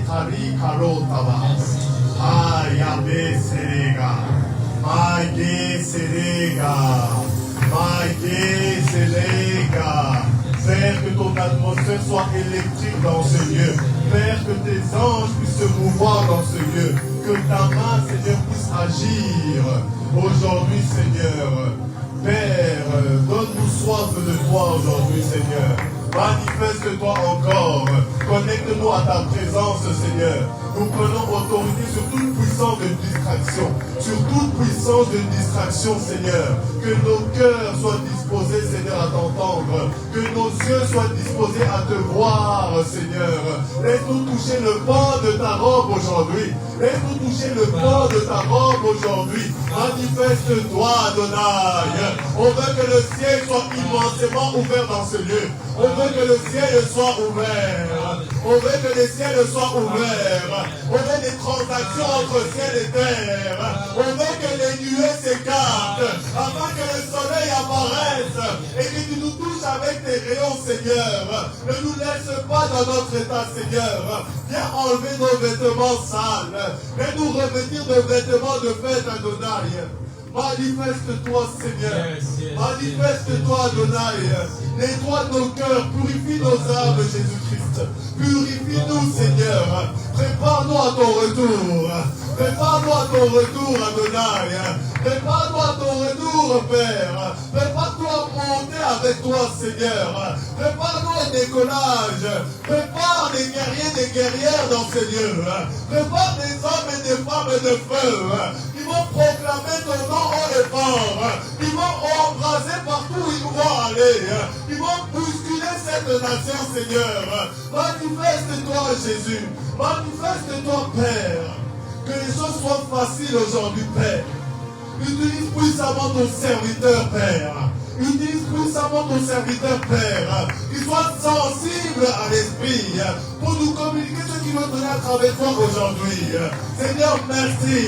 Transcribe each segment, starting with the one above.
Kari Karotaba. Ayabe Serega. Maïge Serega. Maïge Serega. Père, que ton atmosphère soit électrique dans ce lieu. Père, que tes anges puissent se mouvoir dans ce lieu. Que ta main, Seigneur, puisse agir aujourd'hui, Seigneur. Père, donne-nous soif de toi aujourd'hui, Seigneur. Manifeste-toi encore. Connecte-nous à ta présence, Seigneur. Nous prenons autorité sur toute puissance de distraction. Sur toute puissance de distraction, Seigneur. Que nos cœurs soient disposés, Seigneur, à t'entendre. Que nos yeux soient disposés à te voir, Seigneur. Laisse-nous toucher le bord de ta robe aujourd'hui. Laisse-nous toucher le bord de ta robe aujourd'hui. Manifeste-toi, Adonai. On veut que le ciel soit immensément ouvert dans ce lieu. On veut que le ciel soit ouvert. On veut que le ciel soit ouvert. On veut des transactions entre ciel et terre. On veut que les nuées s'écartent afin que le soleil apparaisse et que tu nous touches avec tes rayons, Seigneur. Ne nous laisse pas dans notre état, Seigneur. Viens enlever nos vêtements sales. Viens nous revêtir de vêtements de fête, Adonai. Manifeste-toi, Seigneur. Manifeste-toi, Adonai. Nettoie nos cœurs, purifie nos âmes, Jésus-Christ. Purifie-nous, Seigneur. Prépare-nous à ton retour. Prépare-nous à ton retour, Adonai. Prépare-nous à ton retour, Père. Prépare-toi à monter avec toi, Seigneur. Prépare-nous au décollage. Prépare des guerriers, des guerrières dans ces lieux. Prépare des hommes et des femmes de feu. Ils vont proclamer ton nom haut et fort. Ils vont embraser partout où ils vont aller. Ils vont bousculer cette nation, Seigneur. Manifeste-toi, Jésus. Manifeste-toi, Père. Que les choses soient faciles aujourd'hui, Père. Utilise puissamment ton serviteur, Père. Utilise puissamment ton serviteur, Père. Qu'il soit sensible à l'esprit pour nous communiquer ce qu'il veut donner à travers toi aujourd'hui. Seigneur, merci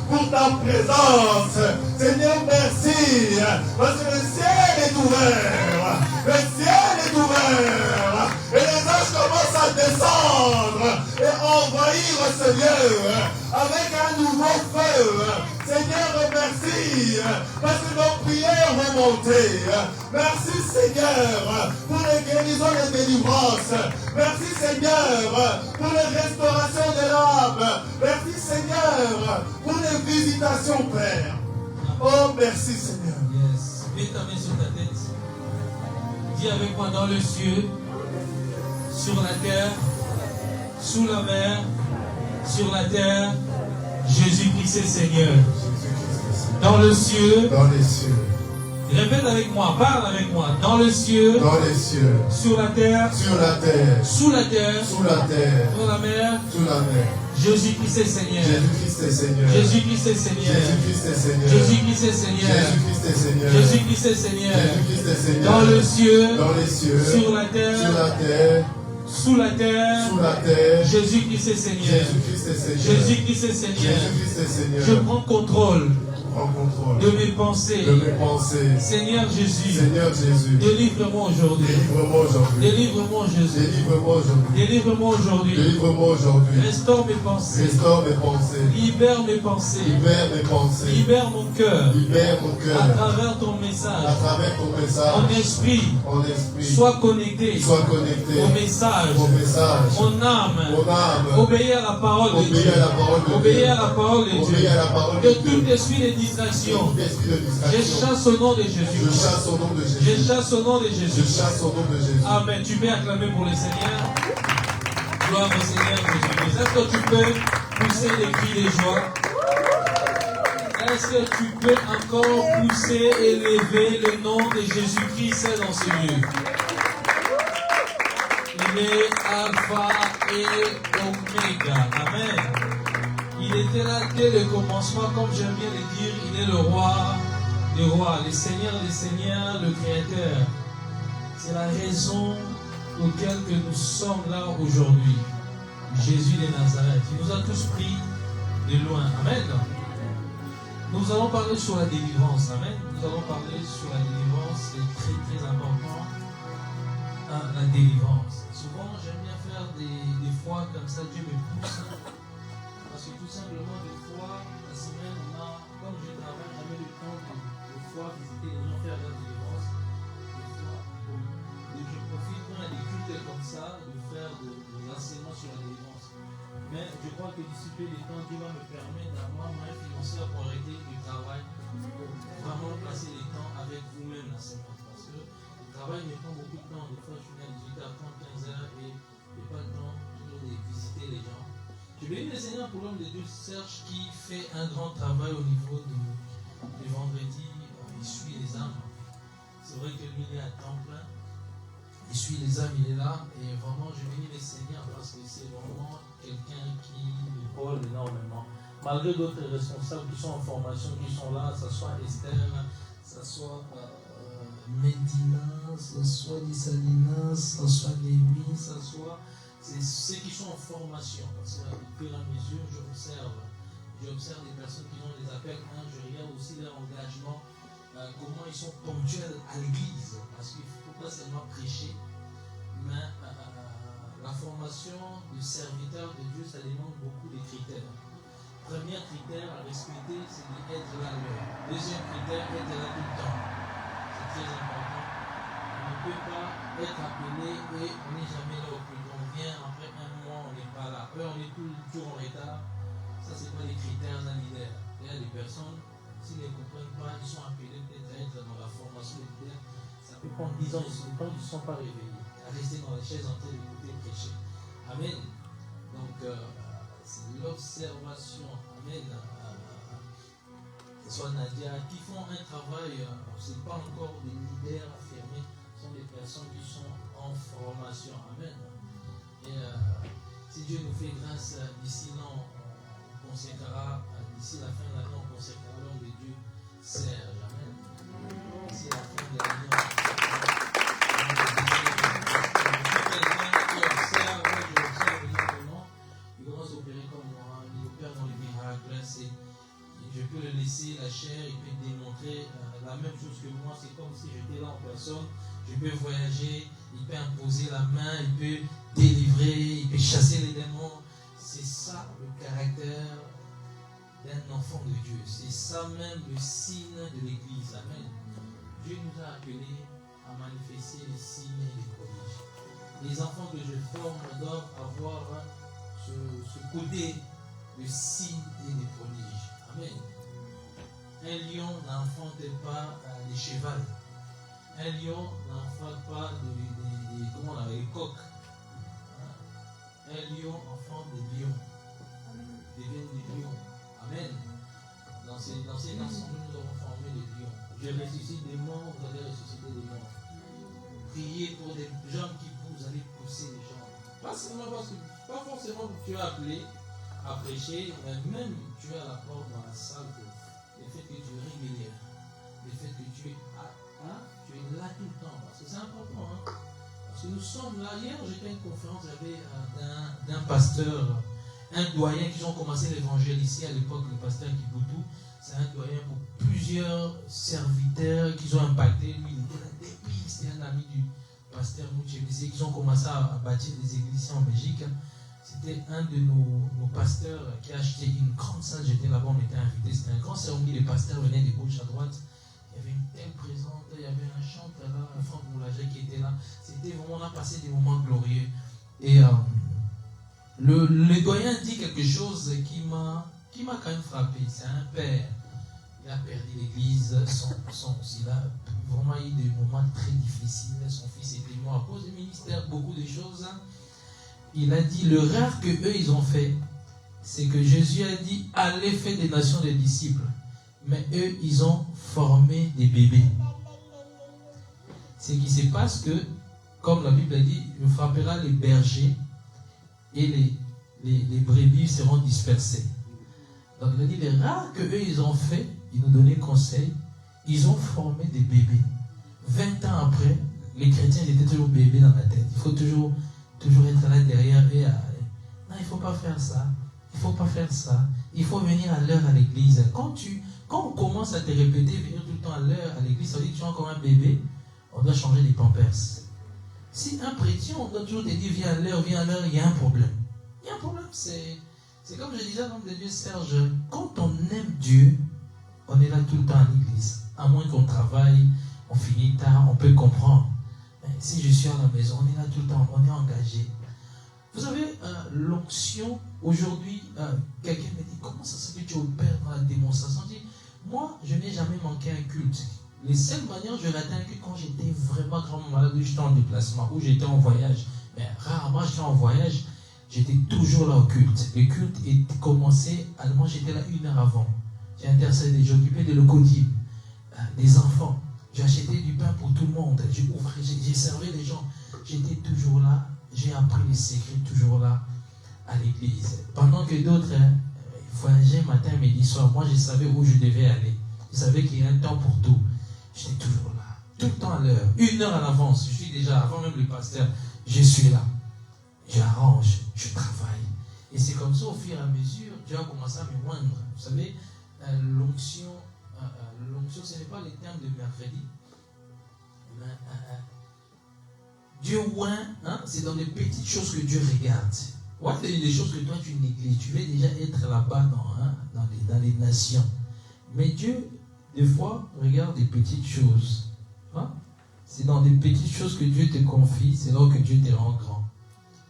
pour ta présence. Seigneur, merci parce que le ciel est ouvert. Le ciel est ouvert. Et les anges commencent à descendre et envahir ce lieu avec un nouveau feu. Seigneur, merci parce que nos prières vont monter. Merci, Seigneur, pour les guérisons et les délivrances. Merci, Seigneur, pour les restaurations de l'âme. Merci, Seigneur, pour les visitations, Père. Oh, merci, Seigneur. Yes. Mets ta main sur ta tête. Dis avec moi: dans le ciel, sur la terre, sous la mer, sur la terre, Jésus-Christ est Seigneur. Dans le ciel, dans les cieux. Répète avec moi, parle avec moi. Dans le ciel, dans les cieux. Sur la terre, sur la terre. Sous la terre, sous la terre. Sur la mer, sous la mer. Jésus-Christ est Seigneur. Jésus-Christ est Seigneur. Jésus-Christ est Seigneur. Jésus-Christ est Seigneur. Jésus-Christ est Seigneur. Jésus-Christ est Seigneur. Jésus-Christ est Seigneur. Jésus-Christ est Seigneur. Dans le ciel, dans les cieux. Sur la terre, sur la terre. Sous la terre, sous la terre. Jésus-Christ est Seigneur. Jésus-Christ est Seigneur. Jésus-Christ est Seigneur. Jésus-Christ est Seigneur. Je prends contrôle de mes pensées. Seigneur Jésus. Seigneur Jésus. Délivre-moi aujourd'hui. Délivre-moi aujourd'hui. Délivre-moi Jésus. Délivre-moi aujourd'hui. Délivre-moi aujourd'hui. Délivre-moi aujourd'hui. Restaure mes pensées. Restaure mes pensées. Libère mes pensées. Libère mes pensées. Libère mon cœur. Libère mon cœur. À travers ton message. À travers ton message. Mon esprit. Mon esprit. Sois connecté. Sois connecté. Au message. Mon message. Mon âme. Mon âme. Obéir à la parole de Dieu. Obéir à la parole de Dieu. Obéir à la parole de Dieu. Obéir à la parole de Que Dieu. tout esprit de distraction. Je Je chasse au nom de Jésus. Je chasse au nom de Jésus. Je chasse au nom de Jésus. Je chasse au nom de Jésus. Amen. Tu peux acclamer pour le Seigneur. Gloire au Seigneur Jésus. Est-ce que tu peux pousser des cris de joie? Est-ce que tu peux encore pousser, élever le nom de Jésus-Christ dans ce lieu? Il est Alpha et Oméga. Amen. Il était là dès le commencement, comme j'aime bien le dire. Il est le roi des rois, le Seigneur des seigneurs, le Créateur. C'est la raison pour laquelle que nous sommes là aujourd'hui. Jésus de Nazareth. Il nous a tous pris de loin. Amen. Nous allons parler sur la délivrance. Amen. Nous allons parler sur la délivrance. C'est très très important. La délivrance. Souvent, j'aime bien faire des fois comme ça, Dieu me pousse. Parce que tout simplement, des fois, la semaine, comme je travaille, j'avais le temps de fois visiter les gens, faire la délivrance. Je profite quand il y a des cultes comme ça, de faire des enseignements sur la délivrance. Mais je crois que d'ici peu de temps, Dieu va me permettre d'avoir moyen financier pour arrêter du travail, pour vraiment passer les temps avec vous-même la semaine. Parce que le travail me prend beaucoup de temps. Des fois, je finis à 18h30, 15h et je n'ai pas le temps toujours de visiter les gens. Je bénis le Seigneur pour l'homme de Dieu, Serge, qui fait un grand travail au niveau du vendredi. Il suit les âmes. C'est vrai que lui, il est à temps plein. Il suit les âmes, il est là. Et vraiment, je bénis le Seigneur parce que c'est vraiment quelqu'un qui épaule énormément. Malgré d'autres responsables qui sont en formation, qui sont là, que ce soit Esther, que ce soit Medina, que ce soit Dissalina, que ce soit Lévi, que ce soit ceux qui sont en formation. Parce qu'au fur et à mesure, j'observe des personnes qui ont des appels. Je regarde aussi leur engagement, comment ils sont ponctuels à l'église. Parce qu'il ne faut pas seulement prêcher, mais la formation du serviteur de Dieu, ça demande beaucoup de critères. Premier critère à respecter, c'est d'être là à l'heure. Deuxième critère, être là tout le temps. C'est très important. On ne peut pas être appelé et on n'est jamais là au plus. On vient après un mois, on n'est pas là. Après, on est tout le tour en retard. Ça, c'est pas les critères d'un leader. Il y a des personnes, s'ils ne comprennent pas, ils sont appelés peut-être à être dans la formation de leader. Ça peut prendre 10 ans, tant qu'ils ne sont pas réveillés. À rester dans les chaises en train d'écouter prêcher. Amen. Donc, c'est l'observation. Amen. Que ce soit Nadia, qui font un travail, ce n'est pas encore des leaders affirmés, ce sont des personnes qui sont en formation. Amen. Et si Dieu nous fait grâce, d'ici là, on consécrera, d'ici la fin de l'année, on consécrera l'homme de Dieu, Serge. Amen. D'ici la fin de l'année, je peux le laisser la chair, il peut démontrer la même chose que moi, c'est comme si j'étais là en personne, je peux voyager, il peut imposer la main, il peut délivrer, il peut chasser les démons. C'est ça le caractère d'un enfant de Dieu, c'est ça même le signe de l'église. Amen. Dieu nous a appelés à manifester les signes et les prodiges. Les enfants que je forme doivent avoir ce côté de signes et des prodiges. Amen. Un lion n'enfante pas des chevals. Un lion n'enfante pas des coqs. Un lion enfante des lions. Deviennent des lions. Amen. Dans ces ensembles, nous avons formé des lions. Je ressuscite des morts, vous allez ressusciter des morts. Priez pour des gens qui vous allez pousser les gens. Pas seulement parce que, pas forcément que tu es appelé à prêcher, mais même tu es à la porte dans la salle, le fait que tu es régulier, le fait que tu es là tout le temps, parce que c'est important. Parce que nous sommes là. Hier, j'étais à une conférence, j'avais d'un pasteur, un doyen qui ont commencé l'évangile ici à l'époque, le pasteur Kiboutou. C'est un doyen pour plusieurs serviteurs qui ont impacté. Lui, il était là depuis, c'était un ami du pasteur Mouchébissé, qui ont commencé à bâtir des églises en Belgique. C'était un de nos pasteurs qui a acheté une grande salle. J'étais là-bas, on était invités. C'était un grand cérémonie. Les pasteurs venaient de gauche à droite. Il y avait une telle présence. Il y avait un chanteur là, un Franck Moulager qui était là. C'était vraiment, on a passé des moments glorieux. Et le doyen dit quelque chose qui m'a quand même frappé. C'est un père. Il a perdu l'église. Il a vraiment eu des moments très difficiles. Son fils était mort à cause du ministère. Beaucoup de choses. Il a dit, le rêve que eux ils ont fait, c'est que Jésus a dit, allez faire des nations des disciples. Mais eux, ils ont formé des bébés. Ce qui se passe que, comme la Bible a dit, il frappera les bergers et les brebis seront dispersées. Donc il a dit, les rêves que eux ils ont fait, ils nous donnaient conseil, ils ont formé des bébés. 20 ans après, les chrétiens ils étaient toujours bébés dans la tête. Il faut toujours être là derrière et non, il ne faut pas faire ça, il ne faut pas faire ça, il faut venir à l'heure à l'église. Quand on commence à te répéter venir tout le temps à l'heure à l'église, ça veut dire que tu es encore un bébé, on doit changer les pampers. Si un chrétien, on doit toujours te dire viens à l'heure, il y a un problème. Il y a un problème, c'est comme je disais à l'homme de Dieu, Serge, quand on aime Dieu, on est là tout le temps à l'église. À moins qu'on travaille, on finit tard, on peut comprendre. Mais si je suis à la maison, on est là tout le temps, on est engagé. Vous savez, l'onction, aujourd'hui, quelqu'un me dit, comment ça se fait que tu opères dans la démonstration? Je dis, moi, je n'ai jamais manqué un culte. Les seules manières où je ratais un culte, quand j'étais vraiment grandement malade, où j'étais en déplacement, où j'étais en voyage. Mais rarement j'étais en voyage, j'étais toujours là au culte. Le culte était commencé, moi j'étais là 1 heure avant. J'ai intercédé, j'occupais des locodimes, des enfants. J'ai acheté du pain pour tout le monde. J'ai servi les gens. J'étais toujours là. J'ai appris les secrets toujours là à l'église. Pendant que d'autres voyageaient matin, midi, soir, moi je savais où je devais aller. Je savais qu'il y a un temps pour tout. J'étais toujours là. Tout le temps à l'heure. 1 heure à l'avance. Je suis déjà, avant même le pasteur, je suis là. J'arrange, je travaille. Et c'est comme ça, au fur et à mesure, Dieu a commencé à me moindre. Vous savez, l'onction, ce n'est pas les termes de mercredi. Mais, Dieu oint, c'est dans les petites choses que Dieu regarde. Ouais, les choses que toi tu négliges. Tu veux déjà être là-bas dans les nations. Mais Dieu, des fois, regarde des petites choses. C'est dans des petites choses que Dieu te confie, c'est là que Dieu te rend grand.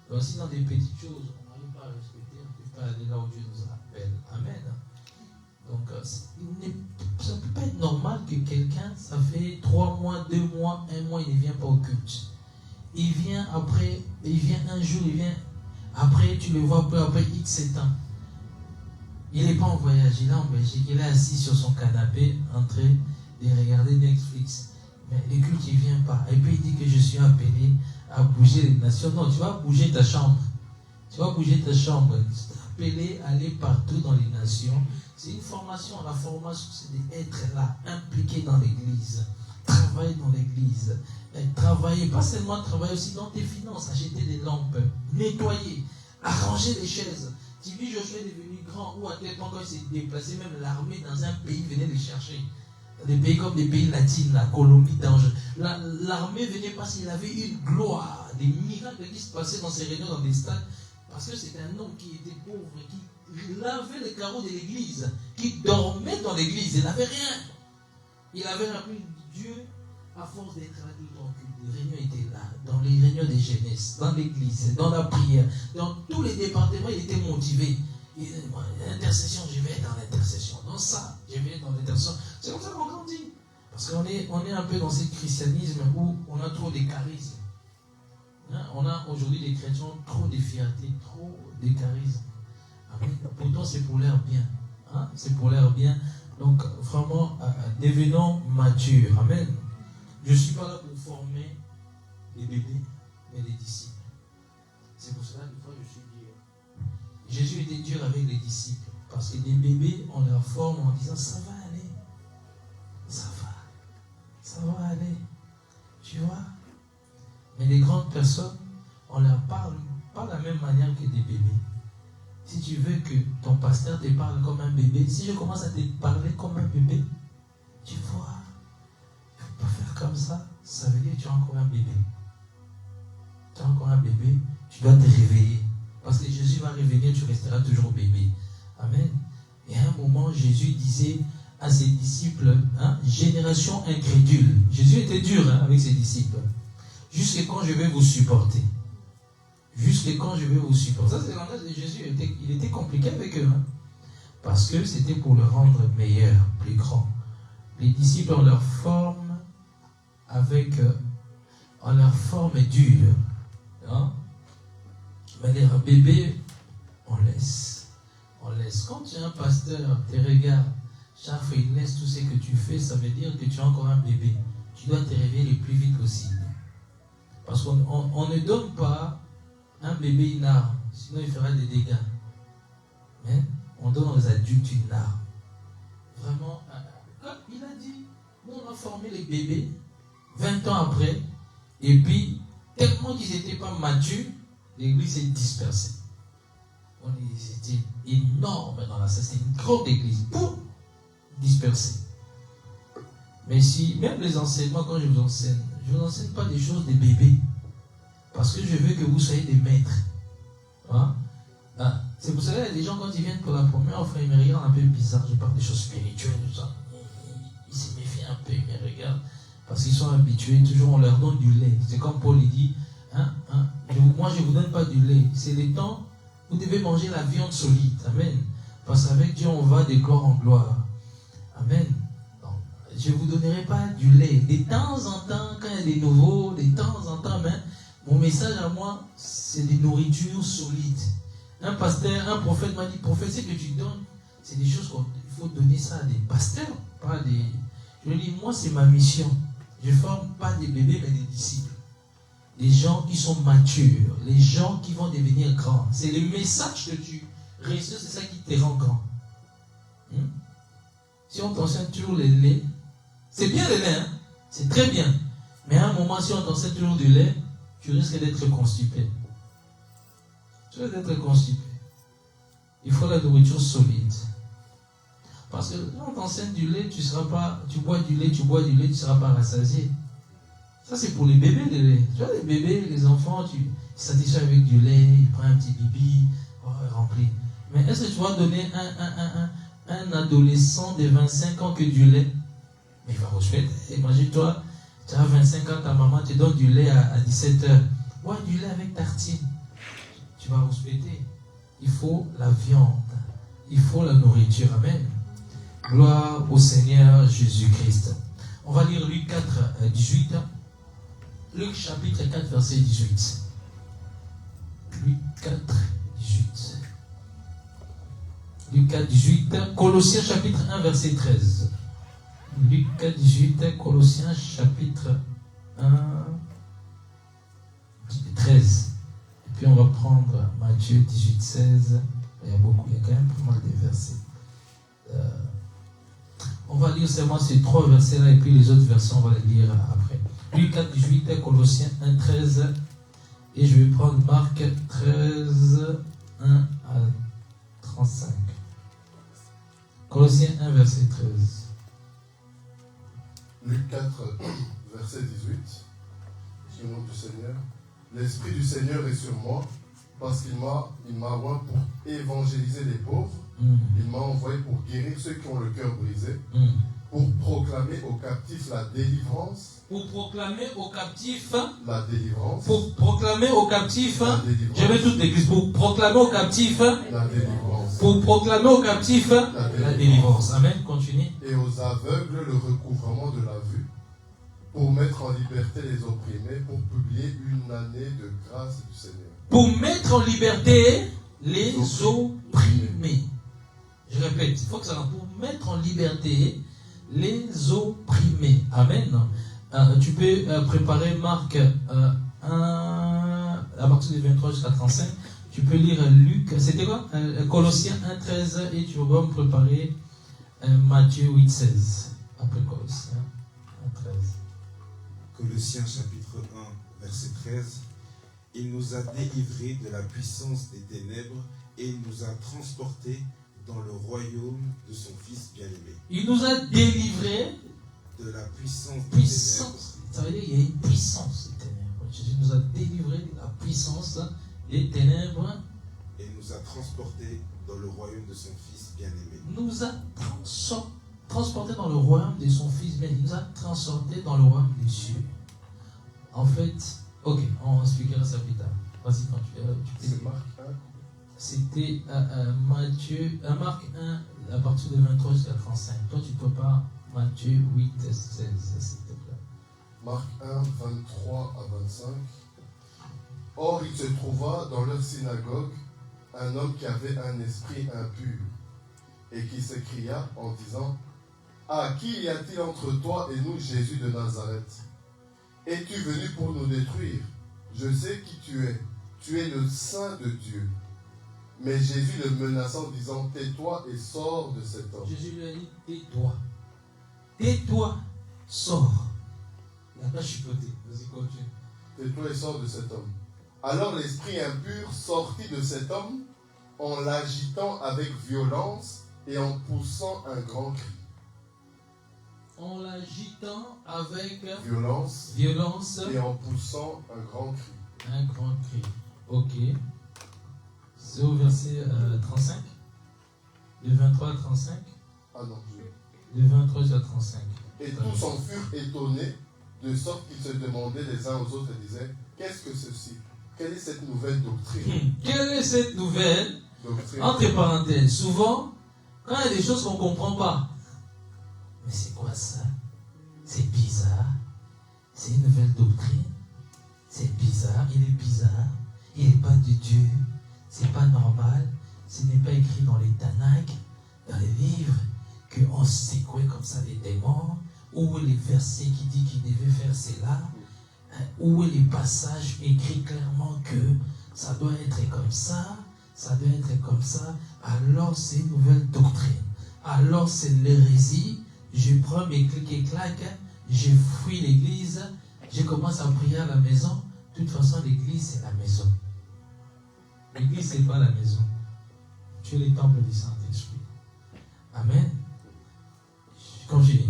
Donc si dans des petites choses, on n'arrive pas à respecter, on ne peut pas aller là où Dieu nous appelle. Amen. Donc ça ne peut pas être normal que quelqu'un, ça fait 3 mois, 2 mois, 1 mois, il ne vient pas au culte. Il vient après, il vient un jour, il vient après, tu le vois peu après X temps. Il n'est pas en voyage, il est en Belgique, il est assis sur son canapé en train de regarder Netflix. Mais le culte, il ne vient pas. Et puis il dit que je suis appelé à bouger les nations. Non, tu vas bouger ta chambre. Tu vas bouger ta chambre. Tu es appelé à aller partout dans les nations. C'est une formation. La formation, c'est d'être là, impliqué dans l'église. Travailler dans l'église. Travailler, pas seulement travailler aussi dans tes finances. Acheter des lampes, nettoyer, arranger les chaises. Tu vis Josué est devenu grand ou à tel point quand il s'est déplacé, même l'armée dans un pays venait les chercher. Des pays comme des pays latins, la Colombie, Danger. L'armée venait parce qu'il avait une gloire, des miracles qui se passaient dans ces réunions, dans des stades, parce que c'était un homme qui était pauvre, qui lavait les carreaux de l'église, qui dormait dans l'église, il n'avait rien. Il avait rappelé Dieu à force d'être là tout le temps. Les réunions étaient là, dans les réunions des jeunesses, dans l'église, dans la prière, dans tous les départements, il était motivé. L'intercession, je vais être dans l'intercession. Dans ça, je vais être dans l'intercession. C'est comme ça qu'on grandit. Parce qu'on est un peu dans ce christianisme où on a trop de charisme. On a aujourd'hui des chrétiens trop de fierté, trop de charisme. Amen. Pourtant, c'est pour leur bien. C'est pour leur bien. Donc, vraiment, devenons matures. Amen. Je ne suis pas là pour former les bébés, mais les disciples. C'est pour cela que des fois, je suis dur. Jésus était dur avec les disciples. Parce que les bébés, on leur forme en disant, ça va aller. Ça va aller. Tu vois? Mais les grandes personnes, on leur parle pas de la même manière que des bébés. Si tu veux que ton pasteur te parle comme un bébé, si je commence à te parler comme un bébé, tu vois, il ne faut pas faire comme ça. Ça veut dire que tu es encore un bébé. Tu es encore un bébé, tu dois te réveiller. Parce que Jésus va revenir, tu resteras toujours bébé. Amen. Et à un moment, Jésus disait à ses disciples, génération incrédule. Jésus était dur avec ses disciples. Jusqu'à quand je vais vous supporter? Jusqu'à quand je vais vous supporter? Ça, c'est le langage de Jésus. Il était compliqué avec eux. Parce que c'était pour le rendre meilleur, plus grand. Les disciples, on leur forme on leur forme dure. Mais les bébés, on laisse. Quand tu es un pasteur, tes regards, chaque fois il laisse tout ce que tu fais, ça veut dire que tu es encore un bébé. Tu dois te réveiller le plus vite possible. Parce qu'on ne donne pas un bébé une arme, sinon il fera des dégâts. Mais on donne aux adultes une arme. Vraiment, comme il a dit, nous on a formé les bébés 20 ans après, et puis tellement qu'ils n'étaient pas matures, l'église est dispersée. C'était énorme dans la salle, c'était une grande église, pour disperser. Mais si, même les enseignements, quand je vous enseigne, je ne vous enseigne pas des choses des bébés. Parce que je veux que vous soyez des maîtres. C'est pour cela que les gens, quand ils viennent pour la première fois, ils me regardent un peu bizarre. Je parle des choses spirituelles, tout ça. Ils se méfient un peu, ils me regardent. Parce qu'ils sont habitués, toujours on leur donne du lait. C'est comme Paul il dit, moi je ne vous donne pas du lait. C'est le temps, vous devez manger la viande solide. Amen. Parce qu'avec Dieu, on va de gloire en gloire. Amen. Donc, je ne vous donnerai pas du lait. De temps en temps, quand il y a des nouveaux, de temps en temps, mon message à moi, c'est des nourritures solides. Un pasteur, un prophète m'a dit, prophète, ce que tu donnes, c'est des choses qu'il faut donner ça à des pasteurs, pas des... Je lui dis, moi c'est ma mission. Je ne forme pas des bébés, mais des disciples. Des gens qui sont matures, les gens qui vont devenir grands. C'est le message que tu reçois, c'est ça qui te rend grand. Si on t'enseigne toujours le lait, c'est bien le lait, c'est très bien. Mais à un moment, si on t'enseigne toujours du lait, tu risques d'être constipé. Tu risques d'être constipé. Il faut la nourriture solide. Parce que quand on t'enseigne du lait, tu bois du lait, tu ne seras pas rassasié. Ça, c'est pour les bébés, le lait. Tu vois, les bébés, les enfants, ils satisfont avec du lait, ils prennent un petit bibi, rempli. Mais est-ce que tu vas donner un adolescent de 25 ans que du lait? Mais il va respecter. Imagine-toi, tu as 25 ans, ta maman te donne du lait à 17h. Bois du lait avec tartine. Tu vas respecter. Il faut la viande. Il faut la nourriture. Amen. Gloire au Seigneur Jésus-Christ. On va lire Luc 4, 18. Luc chapitre 4, verset 18. Luc 4, 18. Luc 4, 18. Colossiens chapitre 1, verset 13. Luc 4, 18. Colossiens chapitre 1, 13. Et puis on va prendre Matthieu 18, 16. Il y a quand même pas mal de versets. On va lire seulement ces 3 versets-là et puis les autres versets, on va les lire après. Luc 4, 18, Colossiens 1, 13. Et je vais prendre Marc 13, 1 à 35. Colossiens 1, verset 13. Luc 4, verset 18. Au nom du Seigneur. L'Esprit du Seigneur est sur moi, parce qu'il m'a envoyé pour évangéliser les pauvres. Il m'a envoyé pour guérir ceux qui ont le cœur brisé, pour proclamer aux captifs la délivrance. Pour proclamer aux captifs la délivrance. Pour proclamer aux captifs la délivrance. Je vais toute l'église. Pour proclamer aux captifs la délivrance. Pour proclamer aux captifs la délivrance. Amen. Continue. Et aux aveugles le recouvrement de la vue, pour mettre en liberté les opprimés, pour publier une année de grâce du Seigneur. Pour mettre en liberté les opprimés. Je répète, il faut que ça soit pour mettre en liberté les opprimés. Amen. Tu peux préparer Marc 1 à partir du 23 jusqu'à 35. Tu peux lire Luc, c'était quoi Colossiens 1, 13 et tu vas me préparer Matthieu 8, 16. Après Colossiens 1, 13. Colossiens chapitre 1, verset 13. Il nous a délivrés de la puissance des ténèbres et il nous a transportés dans le royaume de son Fils bien-aimé. Il nous a délivrés de la puissance des ténèbres. Ça veut dire qu'il y a une puissance des ténèbres. Jésus nous a délivrés de la puissance des ténèbres. Et nous a transportés dans le royaume de son Fils bien-aimé. Nous a transportés dans le royaume de son Fils bien-aimé. Il nous a transportés dans le royaume des cieux. En fait, ok, on expliquera ça plus tard. Vas-y, quand tu C'est Marc 1. C'était Marc 1 à partir de 23 jusqu'à 35. Toi, tu peux pas Matthieu 8, 16, s'il te plaît. Marc 1, 23 à 25. Or, il se trouva dans leur synagogue un homme qui avait un esprit impur et qui s'écria en disant: Ah, qui y a-t-il entre toi et nous, Jésus de Nazareth? Es-tu venu pour nous détruire? Je sais qui tu es. Tu es le Saint de Dieu. Mais Jésus le menaça en disant: Tais-toi et sors de cet homme. Jésus lui a dit: Tais-toi. Tais-toi, sors. Il n'a pas chipoté. Vas-y, continue. Tais-toi et sors de cet homme. Alors l'esprit impur sortit de cet homme en l'agitant avec violence et en poussant un grand cri. En l'agitant avec violence et en poussant un grand cri. Un grand cri. Ok. C'est au verset 35. De 23 à 35. Ah non, De 23 à 35. Et tous en furent étonnés, de sorte qu'ils se demandaient les uns aux autres et disaient, qu'est-ce que ceci? Quelle est cette nouvelle doctrine? Quelle est cette nouvelle Doctrine. Entre parenthèses, souvent, quand il y a des choses qu'on ne comprend pas, mais c'est quoi ça? C'est bizarre. C'est une nouvelle doctrine. C'est bizarre. Il est bizarre. Il n'est pas de Dieu. C'est pas normal. Ce n'est pas écrit dans les Tanakh, dans les livres, qu'on secouait comme ça les démons. Où est les versets qui disent qu'il devait faire cela? Où est les passages écrits clairement que ça doit être comme ça? Ça doit être comme ça. Alors c'est une nouvelle doctrine. Alors c'est l'hérésie. Je prends mes clics et claques. Je fuis l'église. Je commence à prier à la maison. De toute façon, l'église, c'est la maison. L'église, c'est pas la maison. Tu es le temple du Saint-Esprit. Amen. Continue.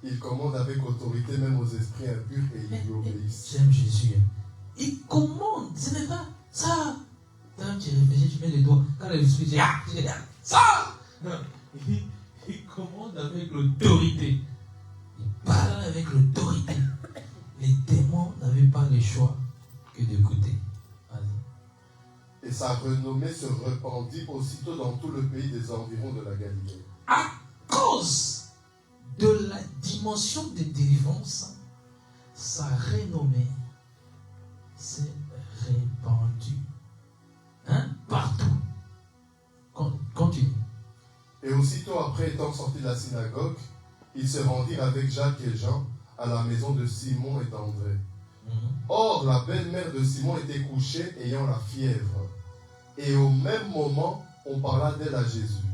Il commande avec autorité même aux esprits impurs et ils lui obéissent. J'aime Jésus. Il commande. Ce n'est pas ça. Quand tu réfléchis, tu mets les doigts. Quand l'esprit dit ça. Il commande avec l'autorité. Il parle avec l'autorité. Les démons n'avaient pas le choix que d'écouter. Et sa renommée se répandit aussitôt dans tout le pays des environs de la Galilée. À cause de la dimension de délivrance, sa renommée s'est répandue. Partout. Continue. Et aussitôt après étant sorti de la synagogue, ils se rendirent avec Jacques et Jean à la maison de Simon et d'André. Or, la belle-mère de Simon était couchée ayant la fièvre. Et au même moment, on parla d'elle à Jésus.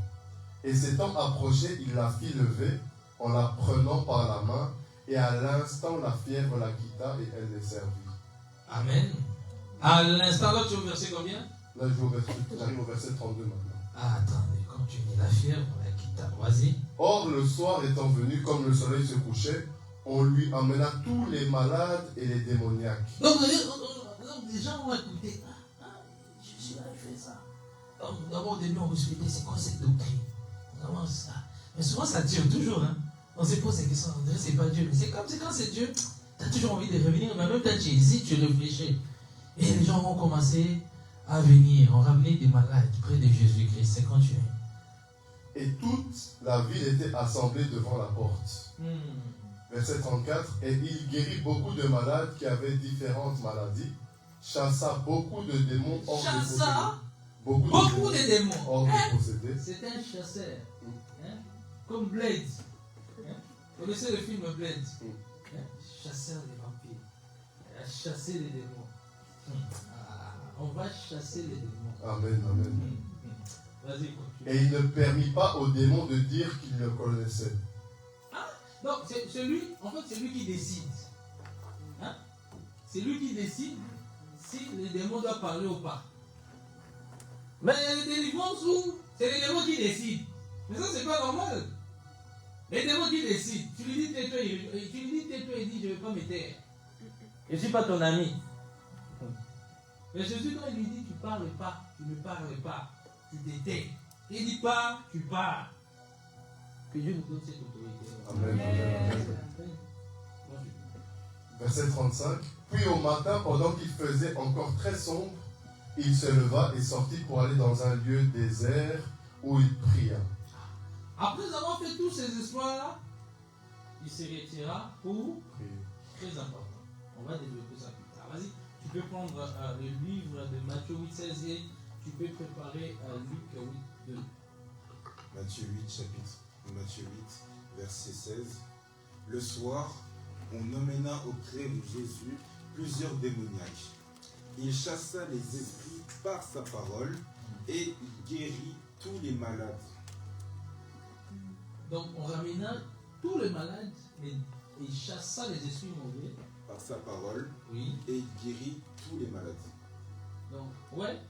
Et s'étant approché, il la fit lever en la prenant par la main. Et à l'instant, la fièvre la quitta et elle les servit. Amen. À l'instant, là, tu es au verset combien? Là, j'arrive au verset 32 maintenant. Ah, attendez, continue. La fièvre, la quitta. Vas-y. Or, le soir étant venu, comme le soleil se couchait, on lui amena tous les malades et les démoniaques. Donc les gens ont écouté. Jésus a fait ça. Donc, d'abord, au début, on vous expliquait c'est quoi cette doctrine? Comment ça? Mais souvent, ça tire toujours. On se pose ces questions. On dirait c'est pas Dieu. Mais c'est comme quand c'est Dieu, tu as toujours envie de revenir. Mais même quand tu hésites, tu réfléchis. Et les gens vont commencer à venir. On ramenait des malades près de Jésus-Christ. C'est continué. Et toute la ville était assemblée devant la porte. Verset 34. Et il guérit beaucoup de malades qui avaient différentes maladies, chassa beaucoup de démons hors de possédés. Beaucoup de démons hors de possédés. C'était un chasseur. Comme Blade. Vous connaissez le film Blade? Chasseur des vampires. Il a chassé les démons. On va chasser les démons. Amen, amen. Vas-y, continue. Et il ne permit pas aux démons de dire qu'ils le connaissaient. Donc, c'est lui, en fait, c'est lui qui décide. C'est lui qui décide si les démons doivent parler ou pas. Mais les délivrances, c'est les démons qui décident. Mais ça, c'est pas normal. Les démons qui décident. Tu lui dis tais-toi, il dit je ne vais pas me taire. Je ne suis pas ton ami. Mais Jésus, quand il lui dit tu ne parles pas, tu ne parles pas, tu te tais. Il dit pas, tu parles. Que Dieu nous donne cette autorité. Amen, amen, amen. Verset 35. Puis au matin, pendant qu'il faisait encore très sombre, il se leva et sortit pour aller dans un lieu désert où il pria. Après avoir fait tous ces exploits-là, il se retira pour Prier. très important. On va développer ça plus tard. Vas-y, tu peux prendre le livre de Matthieu 8, 16 et tu peux préparer Luc 8, 2. Matthieu 8, verset 16. Le soir, on emmena auprès de Jésus plusieurs démoniaques. Il chassa les esprits par sa parole et guérit tous les malades. Donc on ramena tous les malades et il chassa les esprits mauvais. Par sa parole, Oui. et guérit tous les malades. Donc, ouais.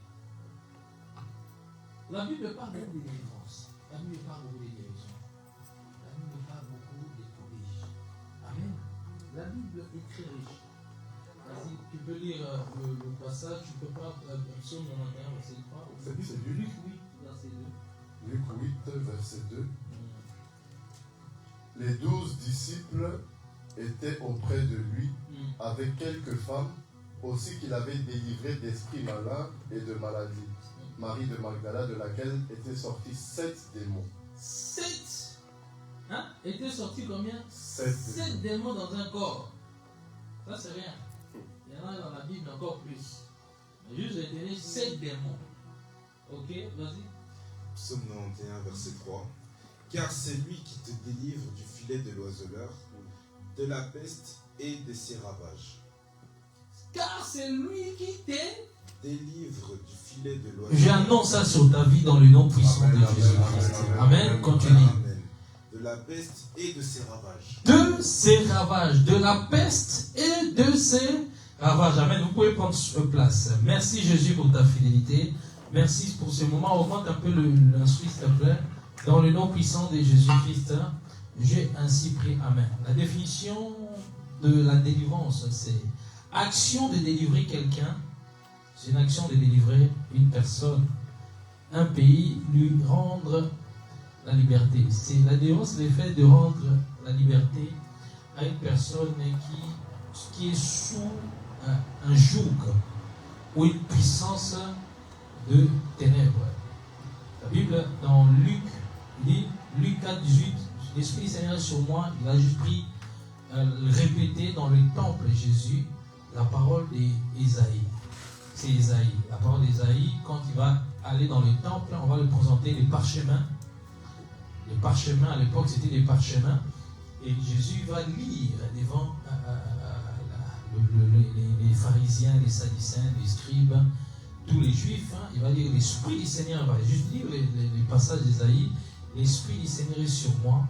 La Bible parle beaucoup de délivrance. La Bible parle beaucoup de guérison. La Bible parle beaucoup de prodiges. Amen. La Bible est très riche. Vas-y, tu peux lire le passage, tu peux pas Psaume 91, verset 3. C'est du Luc 8, verset 2. Luc 8, verset 2. Les 12 disciples étaient auprès de lui avec quelques femmes aussi qu'il avait délivrées d'esprits malins et de maladies. Marie de Magdala, de laquelle étaient sortis 7 démons. 7 hein? Étaient sortis combien? 7 démons dans un corps. Ça, c'est rien. Il y en a dans la Bible encore plus. Mais juste retenez 7 démons. Ok, vas-y. Psaume 91, verset 3. Car c'est lui qui te délivre du filet de l'oiseleur, de la peste et de ses ravages. Car c'est lui qui t'est. Délivre du filet de l'oiseleur. J'annonce ça sur ta vie dans le nom puissant de Jésus-Christ. Amen. Continue. Amen. De la peste et de ses ravages. De ses ravages. De la peste et de ses ravages. Amen. Vous pouvez prendre place. Merci Jésus pour ta fidélité. Merci pour ce moment. Augmente un peu l'instruit, s'il te plaît. Dans le nom puissant de Jésus-Christ, j'ai ainsi pris. Amen. La définition de la délivrance, c'est action de délivrer quelqu'un. C'est une action de délivrer une personne, un pays, lui rendre la liberté. C'est la délivrance, c'est le fait de rendre la liberté à une personne qui est sous un joug ou une puissance de ténèbres. La Bible, dans Luc, dit, Luc 4, 18, l'Esprit du Seigneur est sur moi, il a juste pris, répété dans le temple Jésus, la parole d'Ésaïe. C'est Ésaïe. La parole d'Ésaïe, quand il va aller dans le temple, on va lui présenter les parchemins. Les parchemins, à l'époque, c'était des parchemins. Et Jésus va lire devant les pharisiens, les sadducéens, les scribes, tous les juifs. Il va dire l'Esprit du Seigneur, il va juste lire les passages d'Ésaïe. L'Esprit du Seigneur est sur moi.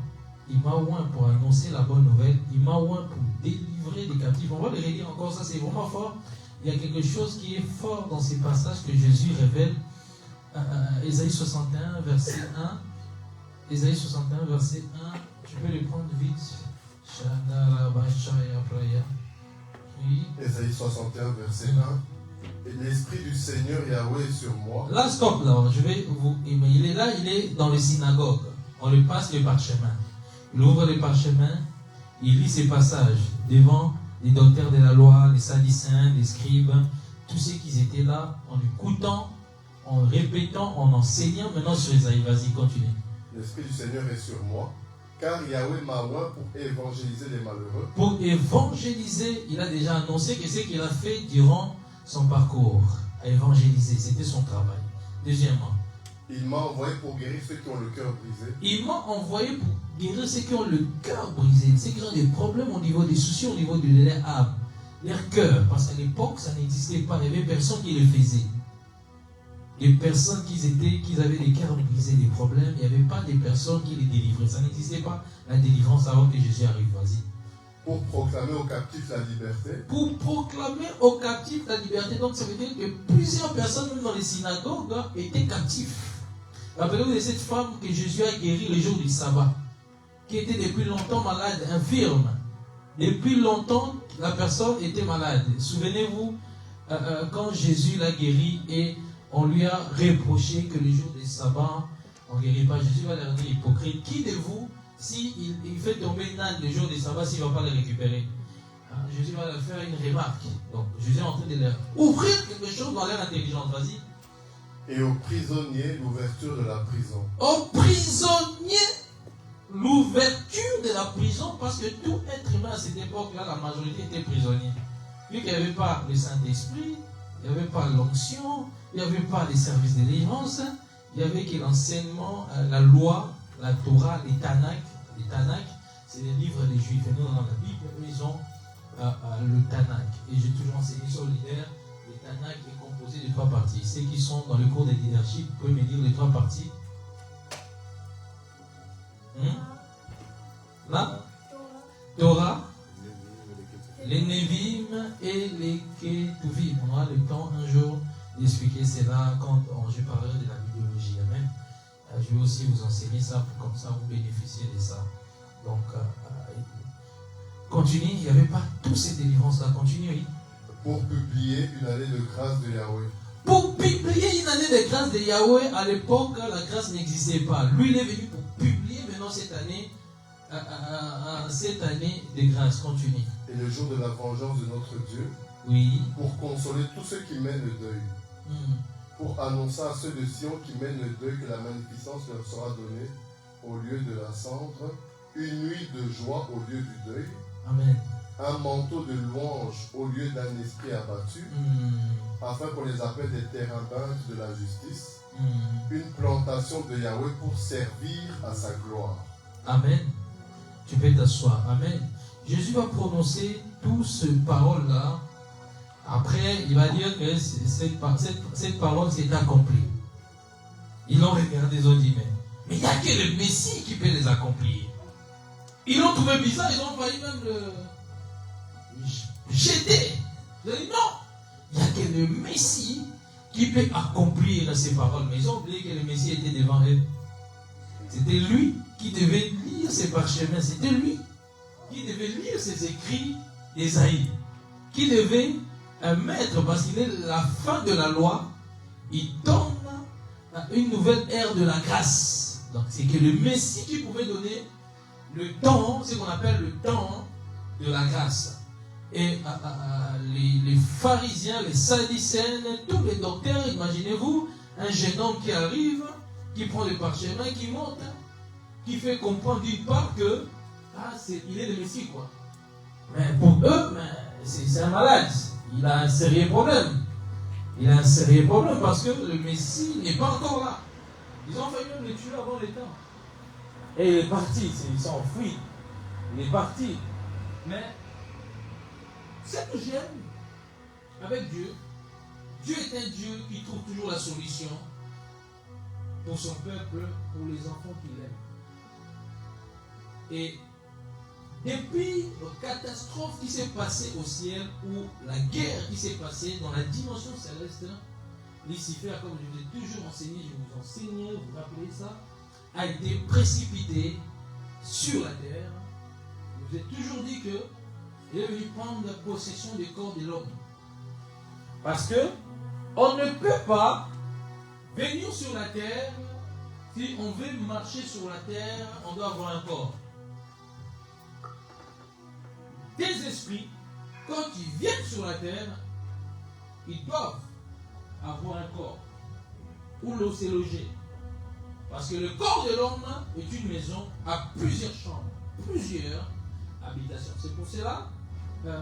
Il m'a oint pour annoncer la bonne nouvelle. Il m'a oint pour délivrer des captifs. On va le relire encore, ça c'est vraiment fort. Il y a quelque chose qui est fort dans ces passages que Jésus révèle. Ésaïe 61, verset 1. Ésaïe 61, verset 1. Tu peux le prendre vite. Oui. Ésaïe 61, verset 1. Et l'Esprit du Seigneur Yahweh est sur moi. Là, stop, là. Il est là, il est dans les synagogues. On lui passe le parchemin. Il ouvre le parchemin. Il lit ces passages devant les docteurs de la loi, les sadducéens, les scribes, tous ceux qui étaient là, en écoutant, en répétant, en enseignant. Maintenant sur Ésaïe, vas-y, continue. L'Esprit du Seigneur est sur moi, car Yahweh m'a oint pour évangéliser les malheureux. Pour évangéliser, il a déjà annoncé que ce qu'il a fait durant son parcours, à évangéliser, c'était son travail. Deuxièmement, il m'a envoyé pour guérir ceux qui ont le cœur brisé. Il m'a envoyé pour guérir ceux qui ont le cœur brisé, ceux qui ont des problèmes au niveau des soucis, au niveau de leur âme, leur cœur. Parce qu'à l'époque, ça n'existait pas. Il y avait personne qui le faisait. Des personnes qui avaient des cœurs brisés, des problèmes, il n'y avait pas des personnes qui les délivraient. Ça n'existait pas la délivrance avant que Jésus arrive. Vas-y. Pour proclamer aux captifs la liberté. Pour proclamer aux captifs la liberté. Donc ça veut dire que plusieurs personnes, même dans les synagogues, étaient captifs. Rappelez-vous de cette femme que Jésus a guérie le jour du sabbat, qui était depuis longtemps malade, infirme. Depuis longtemps, la personne était malade. Souvenez-vous, quand Jésus l'a guérie et on lui a reproché que le jour du sabbat, on ne guérit pas. Jésus va leur dire, hypocrite, qui de vous, s'il fait tomber une âne le jour du sabbat, s'il ne va pas le récupérer? Jésus va leur faire une remarque. Donc Jésus est en train de leur ouvrir quelque chose dans leur intelligence. Vas-y. Et aux prisonniers, l'ouverture de la prison. Aux prisonniers, l'ouverture de la prison, parce que tout être humain à cette époque-là, la majorité était prisonnier. Vu qu'il n'y avait pas le Saint-Esprit, il n'y avait pas l'onction, il n'y avait pas les services de délivrance, il n'y avait que l'enseignement, la loi, la Torah, les Tanakh. Les Tanakh, c'est les livres des Juifs. Et nous, dans la Bible, ils ont le Tanakh. Et j'ai toujours enseigné sur l'hiver. Le Tanakh est composé de 3 parties. Ceux qui sont dans le cours de leadership, vous pouvez me dire les 3 parties. Là, Torah, les Nevim et les Ketuvim. On aura le temps un jour d'expliquer cela quand je parlerai de la bibliologie. Amen. Je vais aussi vous enseigner ça, pour comme ça vous bénéficiez de ça. Donc, continue. Il n'y avait pas toutes ces délivrances-là. Continue, oui. Pour publier une année de grâce de Yahweh. Pour publier une année de grâce de Yahweh, à l'époque, la grâce n'existait pas. Lui, il est venu pour publier maintenant cette année de grâce. Continue. Et le jour de la vengeance de notre Dieu, Oui. pour consoler tous ceux qui mènent le deuil, pour annoncer à ceux de Sion qui mènent le deuil que la magnificence leur sera donnée au lieu de la cendre, une nuit de joie au lieu du deuil, Amen. un manteau de louange au lieu d'un esprit abattu, afin qu'on les appelle des térébintes de la justice, une plantation de Yahweh pour servir à sa gloire. Amen. Tu peux t'asseoir. Amen. Jésus va prononcer toutes ces paroles-là. Après, il va dire que cette parole s'est accomplie. Ils l'ont regardé, ils ont dit, mais il n'y a que le Messie qui peut les accomplir. Ils l'ont trouvé bizarre, ils ont failli même le jeter. Ils ont dit non, il n'y a que le Messie qui peut accomplir ces paroles. Mais ils ont oublié que le Messie était devant eux. C'était lui qui devait lire ces parchemins. C'était lui qui devait lire ces écrits d'Ésaïe. Qui devait mettre, parce qu'il est la fin de la loi, il donne une nouvelle ère de la grâce. Donc c'est que le Messie qui pouvait donner le temps, ce qu'on appelle le temps de la grâce. Et les pharisiens, les sadducéens, tous les docteurs, imaginez-vous, un jeune homme qui arrive, qui prend le parchemin, qui monte, qui fait comprendre d'une part que il est le Messie, quoi. Mais pour eux, c'est un malade. Il a un sérieux problème. Il a un sérieux problème parce que le Messie n'est pas encore là. Ils ont failli même le tuer avant le temps. Et il est parti, il s'est enfui. Il est parti. Mais ce que j'aime avec Dieu, Dieu est un Dieu qui trouve toujours la solution pour son peuple, pour les enfants qu'il aime. Et depuis la catastrophe qui s'est passée au ciel, ou la guerre qui s'est passée dans la dimension céleste, Lucifer, comme je vous ai toujours enseigné, je vous enseignais, vous vous rappelez ça, a été précipité sur la terre. Je vous ai toujours dit qu'il est venu prendre possession du corps de l'homme. Parce que on ne peut pas venir sur la terre, si on veut marcher sur la terre, on doit avoir un corps. Des esprits, quand ils viennent sur la terre, ils doivent avoir un corps où l'eau s'est logée. Parce que le corps de l'homme est une maison à plusieurs chambres, plusieurs habitations. C'est pour cela,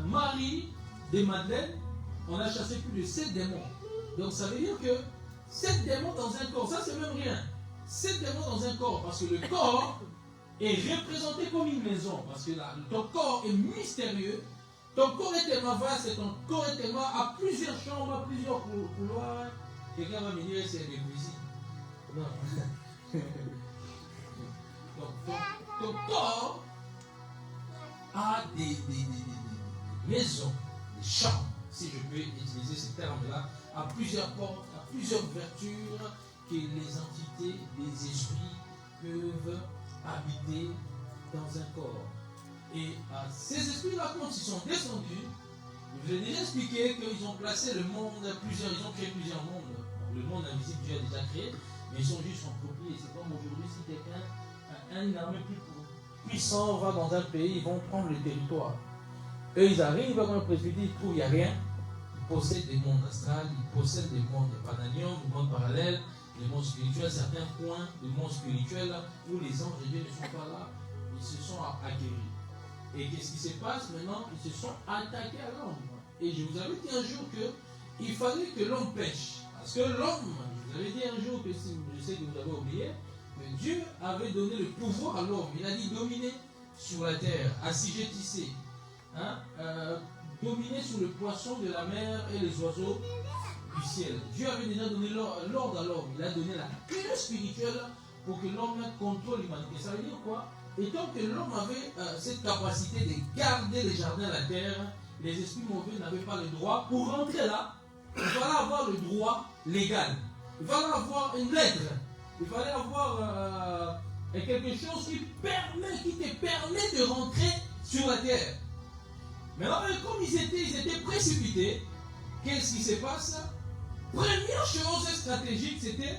Marie de Madeleine, on a chassé plus de 7 démons. Donc ça veut dire que 7 démons dans un corps, ça c'est même rien. 7 démons dans un corps, parce que le corps est représenté comme une maison. Parce que là, ton corps est mystérieux. Ton corps est tellement vaste et ton corps est tellement à plusieurs chambres, à plusieurs couloirs. Quelqu'un va me dire c'est des cuisines. Non. Donc, ton corps a des maisons, des chambres, si je peux utiliser ce terme-là, à plusieurs portes, à plusieurs ouvertures, que les entités, les esprits peuvent habiter dans un corps. Et ces esprits-là, quand ils sont descendus, je vous ai déjà expliqué qu'ils ont placé le monde, ils ont créé plusieurs mondes. Le monde invisible, Dieu a déjà créé, mais ils sont juste empropriés. C'est comme aujourd'hui, si quelqu'un, une armée plus puissant va dans un pays, ils vont prendre le territoire. Eux, ils arrivent dans le presbytère, ils trouvent qu'il n'y a rien. Ils possèdent des mondes astrales, ils possèdent des mondes pananions, des mondes parallèles, des mondes spirituels, certains points de mondes spirituels où les anges de Dieu ne sont pas là, ils se sont acquéris. Et qu'est-ce qui se passe maintenant? Ils se sont attaqués à l'homme. Et je vous avais dit un jour qu'il fallait que l'homme pêche. Parce que l'homme, je vous avais dit un jour, que je sais que vous avez oublié, que Dieu avait donné le pouvoir à l'homme. Il a dit dominer sur la terre, assujettissez, dominer sur le poisson de la mer et les oiseaux du ciel. Dieu avait déjà donné l'ordre à l'homme. Il a donné la clé spirituelle pour que l'homme contrôle l'humanité. Ça veut dire quoi? Et tant que l'homme avait cette capacité de garder les jardins à la terre, les esprits mauvais n'avaient pas le droit. Pour rentrer là, il fallait avoir le droit légal. Il fallait avoir une lettre. Il fallait avoir quelque chose qui te permet de rentrer sur la terre. Maintenant, comme ils étaient précipités, qu'est-ce qui se passe? Première Maintenant, chez eux, c'est stratégique, c'était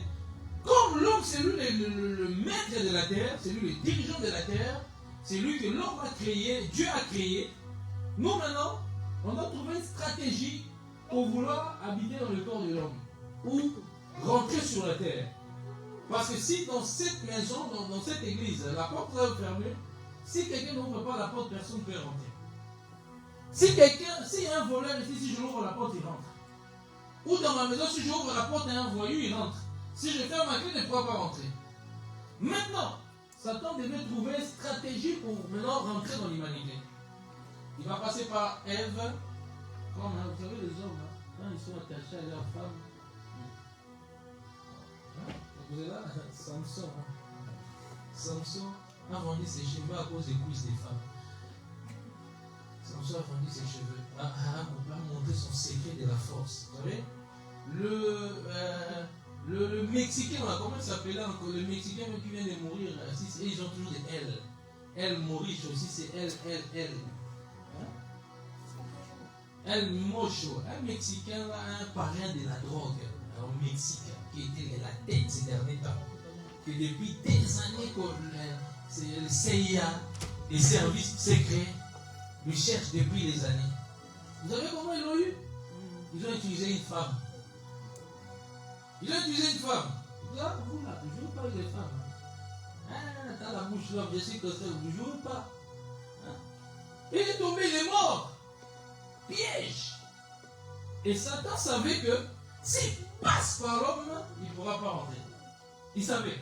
comme l'homme, c'est lui le maître de la terre, c'est lui le dirigeant de la terre, c'est lui que l'homme a créé, Dieu a créé. Nous, maintenant, on doit trouver une stratégie pour vouloir habiter dans le corps de l'homme ou rentrer sur la terre. Parce que si dans cette maison, dans cette église, la porte est fermée, si quelqu'un n'ouvre pas la porte, personne ne peut rentrer. S'il y a un voleur ici, si je l'ouvre la porte, il rentre. Ou dans ma maison, si j'ouvre la porte et un voyou, il rentre. Si je ferme ma clé, il ne pourra pas rentrer. Maintenant, Satan devait trouver une stratégie pour maintenant rentrer dans l'humanité. Il va passer par Ève. Comme, vous savez, les hommes, quand ils sont attachés à leur femme, vous êtes là, Samson. Samson a vendu ses cheveux à cause des cuisses des femmes. Samson a vendu ses cheveux. A montré son secret de la force. Vous savez, le Mexicain, comment il s'appelait là encore? Le Mexicain qui vient de mourir, et ils ont toujours des L. L Maurice aussi, c'est L. El Mocho, un Mexicain, un parrain de la drogue au Mexique, qui était la tête ces derniers temps. Que depuis des années, le CIA, les services secrets, le cherchent depuis des années. Vous savez comment ils l'ont eu? Ils ont utilisé une femme. Là, vous là, je ne joue pas avec les femmes. Dans la bouche là, je sais que ça, vous ne jouez pas. Il est tombé, il est mort. Piège. Et Satan savait que s'il passe par l'homme, il ne pourra pas rentrer. Il savait.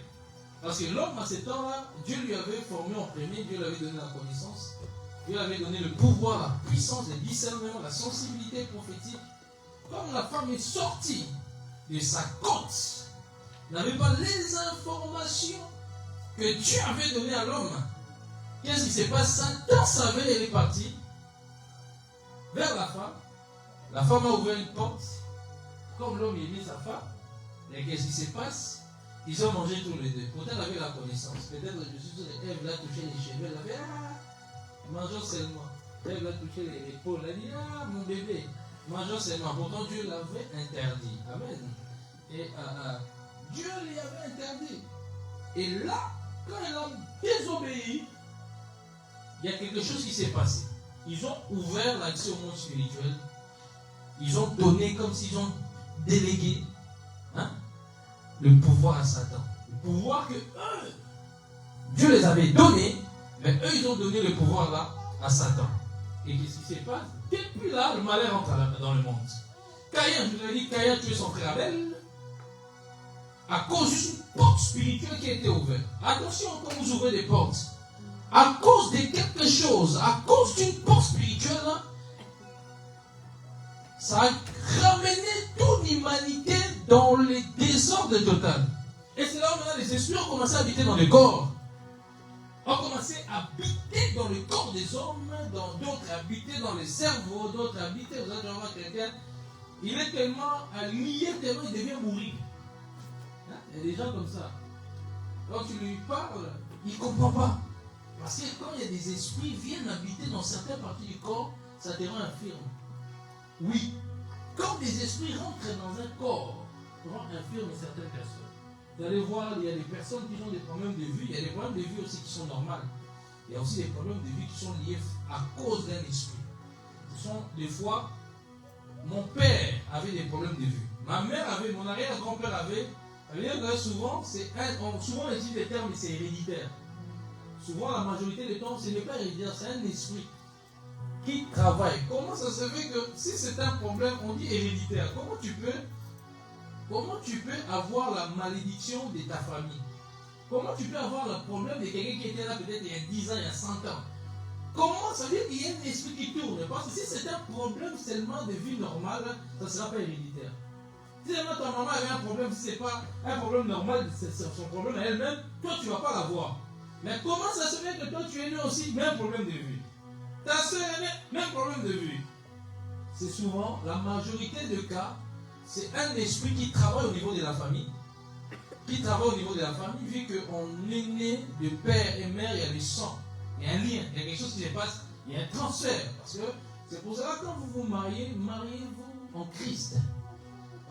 Parce que l'homme, à ce temps-là, Dieu lui avait formé en premier, Dieu lui avait donné la connaissance, Dieu lui avait donné le pouvoir, la puissance, le discernement, la sensibilité prophétique. Comme la femme est sortie de sa côte, n'avait pas les informations que Dieu avait données à l'homme. Qu'est-ce qui s'est passé? Satan savait, elle est partie vers la femme. La femme a ouvert une porte. Comme l'homme y a mis sa femme. Et qu'est-ce qui se passe? Ils ont mangé tous les deux. Pourtant, elle avait la connaissance. Peut-être que je suis sûr qu'Ève l'a touché les cheveux. Elle avait mangeons seulement. Ève l'a touché l'épaule. Elle a dit mon bébé, mangeons seulement. Pourtant, Dieu l'avait interdit. Amen. Et Dieu lui avait interdit. Et là, quand elle a désobéi, il y a quelque chose qui s'est passé. Ils ont ouvert l'accès au monde spirituel. Ils ont donné comme s'ils ont délégué le pouvoir à Satan. Le pouvoir que eux, Dieu les avait donné, mais eux, ils ont donné le pouvoir là à Satan. Et qu'est-ce qui se passe? Depuis là, le malheur entre dans le monde. Caïn, je vous ai dit, Caïn a tué son frère Abel à cause d'une porte spirituelle qui a été ouverte. Attention quand vous ouvrez des portes. À cause de quelque chose, à cause d'une porte spirituelle, ça a ramené toute l'humanité dans les désordres total. Et c'est là où maintenant les esprits ont commencé à habiter dans le corps. Ont commencé à habiter dans le corps des hommes, d'autres habiter dans les cerveaux, d'autres habiter, vous allez voir quelqu'un, il est tellement lié, tellement il devient mourir. Il y a des gens comme ça. Quand tu lui parles, il ne comprend pas. Parce que quand il y a des esprits qui viennent habiter dans certaines parties du corps, ça te rend infirme. Oui. Quand des esprits rentrent dans un corps, ça rend infirme certaines personnes. Vous allez voir, il y a des personnes qui ont des problèmes de vue. Il y a des problèmes de vue aussi qui sont normaux. Il y a aussi des problèmes de vue qui sont liés à cause d'un esprit. Ce sont des fois, mon père avait des problèmes de vue. Ma mère avait, mon arrière-grand-père avait. Souvent, souvent on dit des termes, c'est héréditaire. Souvent, la majorité des temps, ce n'est pas héréditaire, c'est un esprit qui travaille. Comment ça se fait que si c'est un problème, on dit héréditaire? Comment tu peux avoir la malédiction de ta famille? Comment tu peux avoir le problème de quelqu'un qui était là peut-être il y a 10 ans, il y a 100 ans? Comment ça veut dire qu'il y a un esprit qui tourne? Parce que si c'est un problème seulement de vie normale, ça ne sera pas héréditaire. Si ta maman avait un problème, si ce n'est pas un problème normal, c'est son problème à elle-même, toi tu ne vas pas l'avoir. Mais comment ça se fait que toi tu es né aussi, même problème de vue? Ta soeur est née, même problème de vue. C'est souvent, la majorité de cas, c'est un esprit qui travaille au niveau de la famille. Qui travaille au niveau de la famille, vu qu'on est né de père et mère, il y a du sang. Il y a un lien, il y a quelque chose qui se passe, il y a un transfert. Parce que c'est pour ça que quand vous vous mariez, mariez-vous en Christ.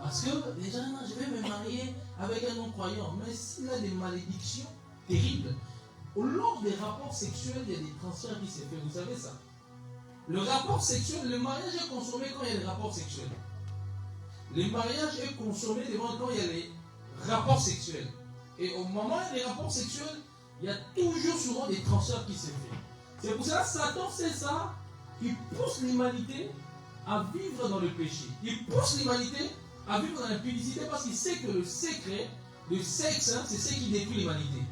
Parce que les gens, non, je vais me marier avec un non-croyant. Mais s'il a des malédictions terribles, lors des rapports sexuels, il y a des transferts qui se font. Vous savez ça? Le rapport sexuel, le mariage est consommé quand il y a des rapports sexuels. Le mariage est consommé quand il y a les rapports sexuels. Et au moment où il y a des rapports sexuels, il y a toujours souvent des transferts qui se font. C'est pour ça que Satan sait ça. Il pousse l'humanité à vivre dans le péché. Il pousse l'humanité à vivre dans la publicité parce qu'il sait que le secret, le sexe, c'est ce qui détruit l'humanité.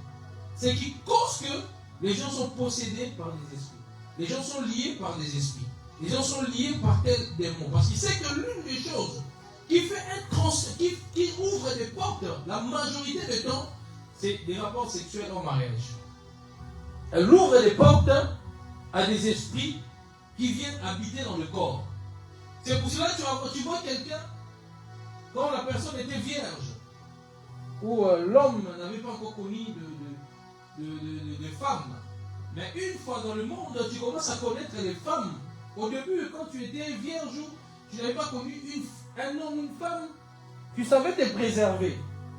C'est qui cause que les gens sont possédés par des esprits. Les gens sont liés par des esprits. Les gens sont liés par tel démon. Parce qu'il sait que l'une des choses qui fait qui ouvre des portes, la majorité du temps, c'est des rapports sexuels en mariage. Elle ouvre des portes à des esprits qui viennent habiter dans le corps. C'est pour cela que tu vois quelqu'un, quand la personne était vierge, ou l'homme n'avait pas encore connu de femmes. Mais une fois dans le monde, tu commences à connaître les femmes. Au début, quand tu étais vierge, tu n'avais pas connu un homme ou une femme, tu savais te préserver.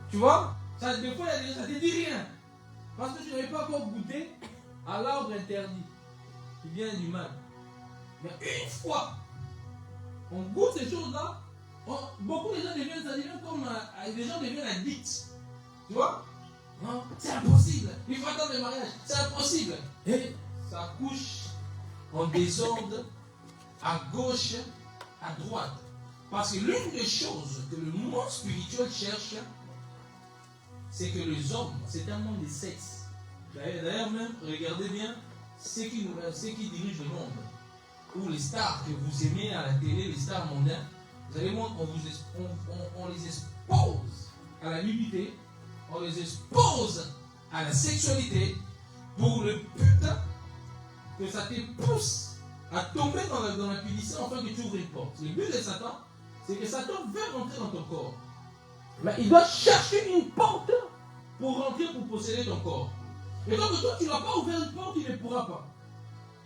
Tu vois? Ça, des fois, ça ne te dit rien. Parce que tu n'avais pas encore goûté à l'arbre interdit, qui vient du mal. Mais une fois, on goûte ces choses-là, beaucoup de gens deviennent, ça devient comme les gens deviennent addicts. Tu vois? Non, c'est impossible. Il faut attendre le mariage. C'est impossible. Et ça couche en désordre à gauche, à droite. Parce que l'une des choses que le monde spirituel cherche, c'est que les hommes, c'est un monde de sexe. D'ailleurs même, regardez bien ceux qui dirigent le monde. Ou les stars que vous aimez à la télé, les stars mondaines. Vous allez voir, on les expose à la nudité. On les expose à la sexualité pour le but que ça te pousse à tomber dans la punition afin que tu ouvres une porte. Le but de Satan, c'est que Satan veut rentrer dans ton corps. Mais il doit chercher une porte pour rentrer, pour posséder ton corps. Et donc toi, tu n'as pas ouvert une porte, il ne pourra pas.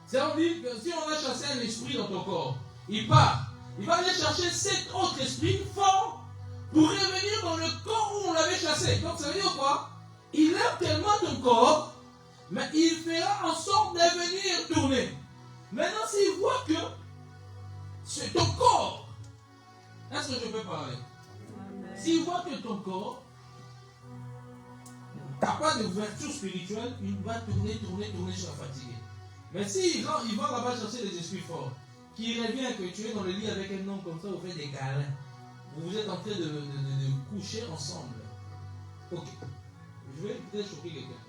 C'est-à-dire que si on a chassé un esprit dans ton corps, il part. Il va aller chercher cet autre esprit fort pour revenir dans le corps où on l'avait chassé. Donc ça veut dire quoi? Il aime tellement ton corps, mais il fera en sorte de venir tourner. Maintenant, s'il voit que c'est ton corps, est-ce que je peux parler? S'il voit que ton corps n'a pas d'ouverture spirituelle, il va tourner sur la fatigue. Mais s'il va là-bas chercher des esprits forts, qui revient que tu es dans le lit avec un homme comme ça, vous faites des câlins. Vous êtes en train de coucher ensemble. Ok. Je vais peut-être choquer quelqu'un.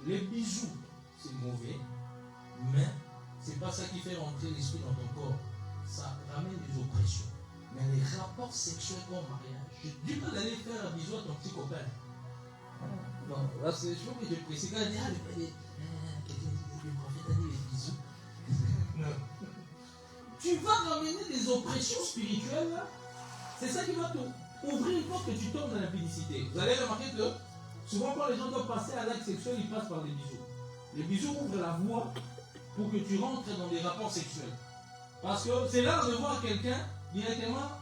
Les bisous, c'est mauvais, mais c'est pas ça qui fait rentrer l'esprit dans ton corps. Ça ramène des oppressions. Mais les rapports sexuels au mariage, je ne dis pas d'aller faire un bisou à ton petit copain. Non, là c'est chaud que je précise. Quand il dit, le prophète a dit les bisous. Non. Tu vas ramener des oppressions spirituelles, c'est ça qui va t'ouvrir une porte que tu tombes dans la pénicité. Vous allez remarquer que souvent quand les gens doivent passer à l'acte sexuel, ils passent par des bisous. Les bisous ouvrent la voie pour que tu rentres dans des rapports sexuels. Parce que c'est rare de voir quelqu'un, directement,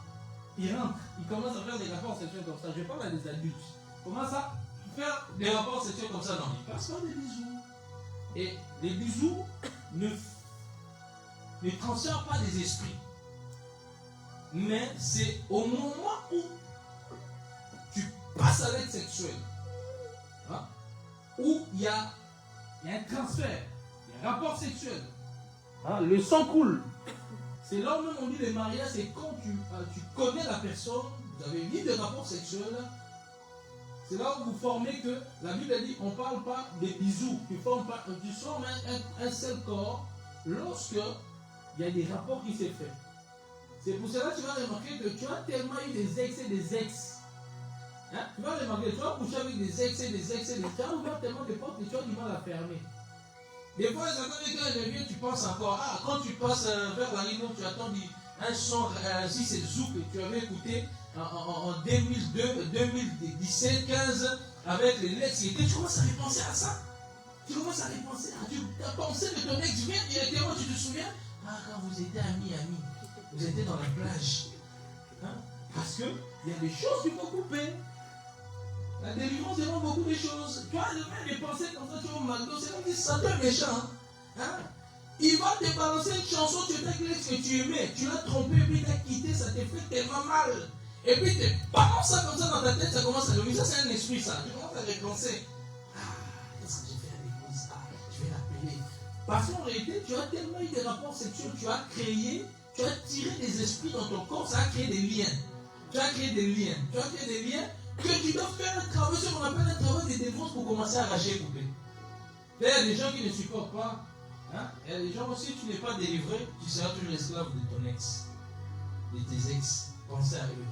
il rentre, il commence à faire des rapports sexuels comme ça. Je parle à des adultes. Comment ça? Faire des rapports sexuels comme ça, non. Il passe par des bisous. Et les bisous ne transfèrent pas des esprits. Mais c'est au moment où tu passes à l'acte sexuel, hein, où il y a un transfert, il y a un rapport sexuel, hein, le sang coule. C'est là où même on dit le mariage, c'est quand tu connais la personne, vous avez mis des rapports sexuels. C'est là où vous formez que la Bible dit on ne parle pas des bisous, tu formes un seul corps lorsque il y a des rapports qui se font. C'est pour cela que tu vas remarquer que tu as tellement eu des ex et des ex. Hein? Tu vas remarquer, tu vas coucher avec des ex et des ex et des ex. Tu as ouvert tellement de portes que tu as du mal à fermer. Des fois, quand elle revient, tu penses encore, quand tu passes vers la ligne, tu attends un son, si c'est Zouk que tu avais écouté en 2002, 2017, 15, avec les ex, tu commences à repenser à ça. Tu commences à repenser, tu as pensé que ton ex vient directement, tu te souviens? Quand vous étiez amis, vous étiez dans la plage. Hein? Parce qu'il y a des choses qu'il faut couper. La délivrance demande beaucoup de choses. Tu as même des pensées comme ça, tu vas au McDo, c'est comme si Satan est méchant. Hein? Il va te balancer une chanson, tu étais avec ce que tu aimais, tu l'as trompé, puis il t'a quitté, ça te fait tellement mal. Et puis tu balances ça comme ça dans ta tête, ça commence à lever. Ça, c'est un esprit, ça. Tu commences à repenser. Qu'est-ce que j'ai fait à l'église? Je vais l'appeler. Parce qu'en réalité, tu as tellement eu des rapports sexuels, tu as tiré des esprits dans ton corps, ça a créé des liens. Tu as créé des liens que tu dois faire un travail, ce qu'on appelle un travail de défense pour commencer à arracher et couper. Il y a des gens qui ne supportent pas. Hein? Il y a des gens aussi, si tu n'es pas délivré, tu seras toujours esclave de ton ex, de tes ex. Pensez à eux.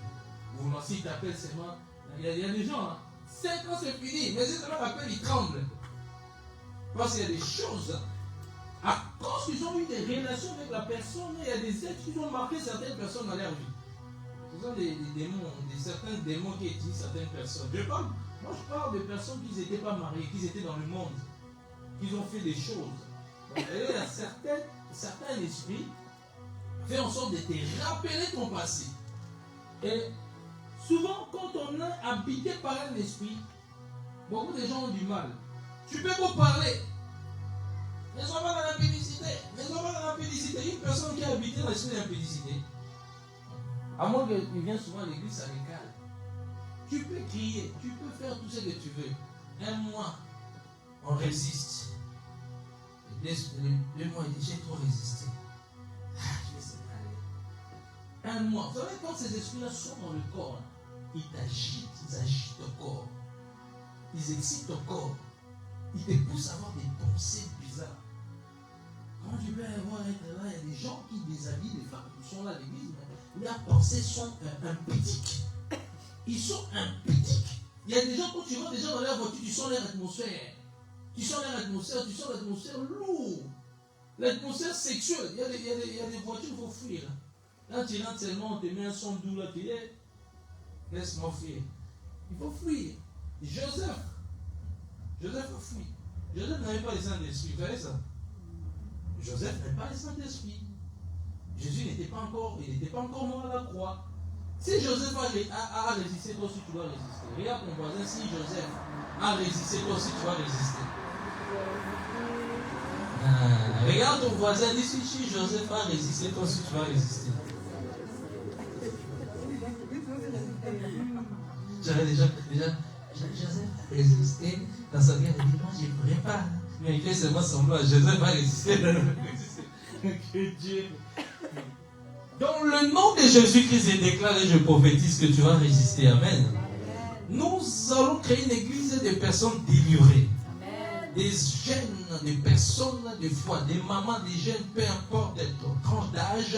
Ou si tu t'appelles seulement. Il y a des gens, 5 ans c'est fini, mais si tu l'appelles, ils tremblent. Parce qu'il y a des choses. À cause qu'ils ont eu des relations avec la personne, il y a des êtres qui ont marqué certaines personnes dans leur vie. Ce sont des démons, certains démons qui utilisent certaines personnes. Moi je parle de personnes qui n'étaient pas mariées, qui étaient dans le monde, qui ont fait des choses. Donc, il y a certains esprits qui font en sorte de te rappeler ton passé. Et souvent, quand on est habité par un esprit, beaucoup de gens ont du mal. Tu peux pas parler. Ne sois pas dans l'impudicité. Une personne qui a habité dans l'esprit de l'impudicité, à moins qu'il vienne souvent à l'église, ça les calme. Tu peux crier, tu peux faire tout ce que tu veux. Un mois, on résiste. 2 mois, il dit, j'ai trop résisté. Je vais séparer. 1 mois. Vous savez, quand ces esprits-là sont dans le corps, ils t'agitent, ils agitent ton corps. Ils excitent ton corps. Ils te poussent à avoir des pensées bizarres. Quand tu peux avoir être là, il y a des gens qui déshabillent les femmes qui sont là à l'église, mais leurs pensées sont impudiques. Ils sont impudiques. Il y a des gens, quand tu vois des gens dans leur voiture, tu sens leur atmosphère. Tu sens l'atmosphère lourde. L'atmosphère sexuelle. Il y a des voitures qu'il faut fuir. Quand tu rentres seulement, on te met un son doux là, tu dis, laisse-moi fuir. Il faut fuir. Joseph a fui. Joseph n'avait pas le Saint-Esprit. Vous savez ça? Joseph n'avait pas le Saint-Esprit. Jésus n'était pas encore mort à la croix. Si Joseph a résisté, toi aussi tu dois résister. Regarde ton voisin, si Joseph a résisté, toi aussi tu vas résister. Regarde ton voisin, dis si Joseph a résisté, toi aussi tu vas résister. J'avais déjà Joseph a résisté dans sa vie, il a dit moi je ne pourrais pas. Mais il fait seulement semblant, Joseph va résister. Que Dieu. Dans le nom de Jésus-Christ, je déclare et je prophétise que tu vas résister. Amen. Nous allons créer une église de personnes délivrées. Des jeunes, des personnes de foi, des mamans, des jeunes, peu importe ton tranche d'âge,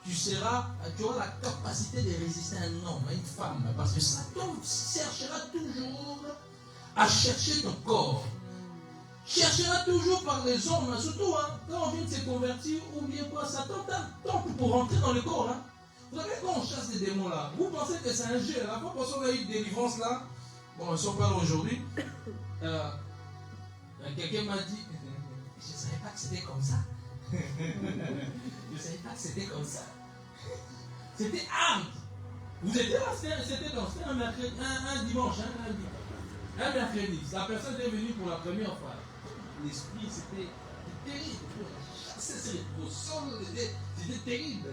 tu auras la capacité de résister à un homme, à une femme. Parce que Satan cherchera toujours à chercher ton corps. Cherchera toujours par les hommes, surtout quand on vient de se convertir, ou bien quoi, Satan tente pour rentrer dans le corps. Vous savez, quand on chasse des démons là, vous pensez que c'est un jeu. La fois qu'on a eu une délivrance là, bon, ils ne sont pas là aujourd'hui. Quelqu'un m'a dit, je ne savais pas que c'était comme ça. Je ne savais pas que c'était comme ça. C'était hard. Vous étiez là, c'était un mercredi, un dimanche, un lundi. Un mercredi, la personne est venue pour la première fois. L'esprit, c'était terrible. C'était au sol, c'était terrible.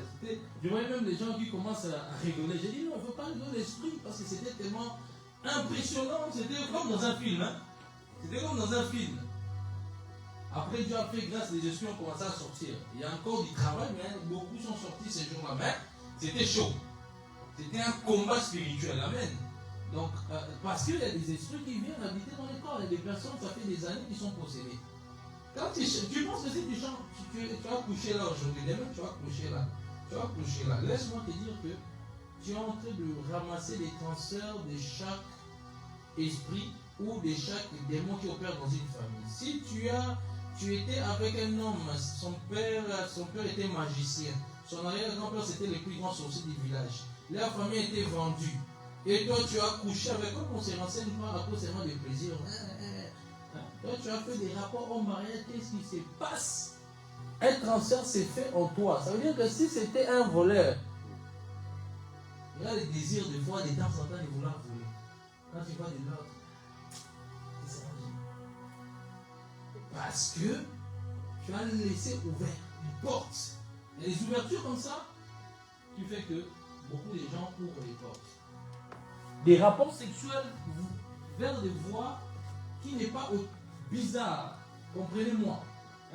Je voyais même des gens qui commencent à rigoler. J'ai dit non, il ne faut pas rigoler l'esprit parce que c'était tellement impressionnant. C'était comme dans un film. C'était comme dans un film. Après, Dieu a fait grâce, les esprits ont commencé à sortir. Il y a encore du travail, mais beaucoup sont sortis ces jours-là. Mais c'était chaud. C'était un combat spirituel. Amen. Donc, parce qu'il y a des esprits qui viennent habiter dans les corps. Il y a des personnes, ça fait des années, qui sont possédées. Quand tu penses que si tu vas coucher là aujourd'hui, demain tu vas coucher là. Tu vas coucher là. Laisse-moi te dire que tu es en train de ramasser les transferts de chaque esprit ou de chaque démon qui opère dans une famille. Si tu étais avec un homme, son père était magicien, son arrière-grand-père c'était le plus grand sorcier du village. Leur famille était vendue. Et toi, tu as couché avec eux, on se renseigne pas à cause seulement de plaisir. Toi, tu as fait des rapports au mariage, qu'est-ce qui se passe? Un transfert s'est fait en toi. Ça veut dire que si c'était un voleur, Il y a des désirs des fois, de temps en temps, de vouloir voler. Quand tu vois de l'autre, c'est ça. Parce que tu as laissé ouvert une porte. Il y a des ouvertures comme ça qui fait que beaucoup de gens ouvrent les portes. Des rapports sexuels vers des voies qui n'est pas bizarre. Comprenez-moi.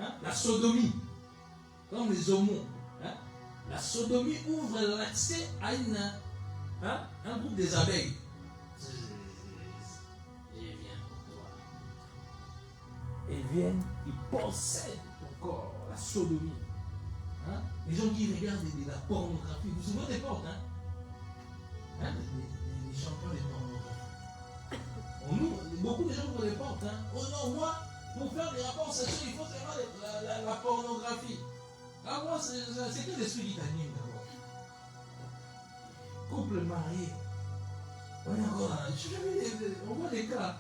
Hein? La sodomie, comme les homos. Hein? La sodomie ouvre l'accès à un groupe des abeilles. Elles viennent, ils possèdent ton corps, la sodomie. Hein? Les gens qui regardent de la pornographie, vous ouvrez des portes, hein? Les champions de pornographie. On ouvre, beaucoup de gens ouvrent des portes. Hein? Oh non, moi, pour faire des rapports sexuels, il faut seulement la pornographie. Ah, moi, c'est que l'esprit qui t'anime d'abord. Couple marié. On voit des cas.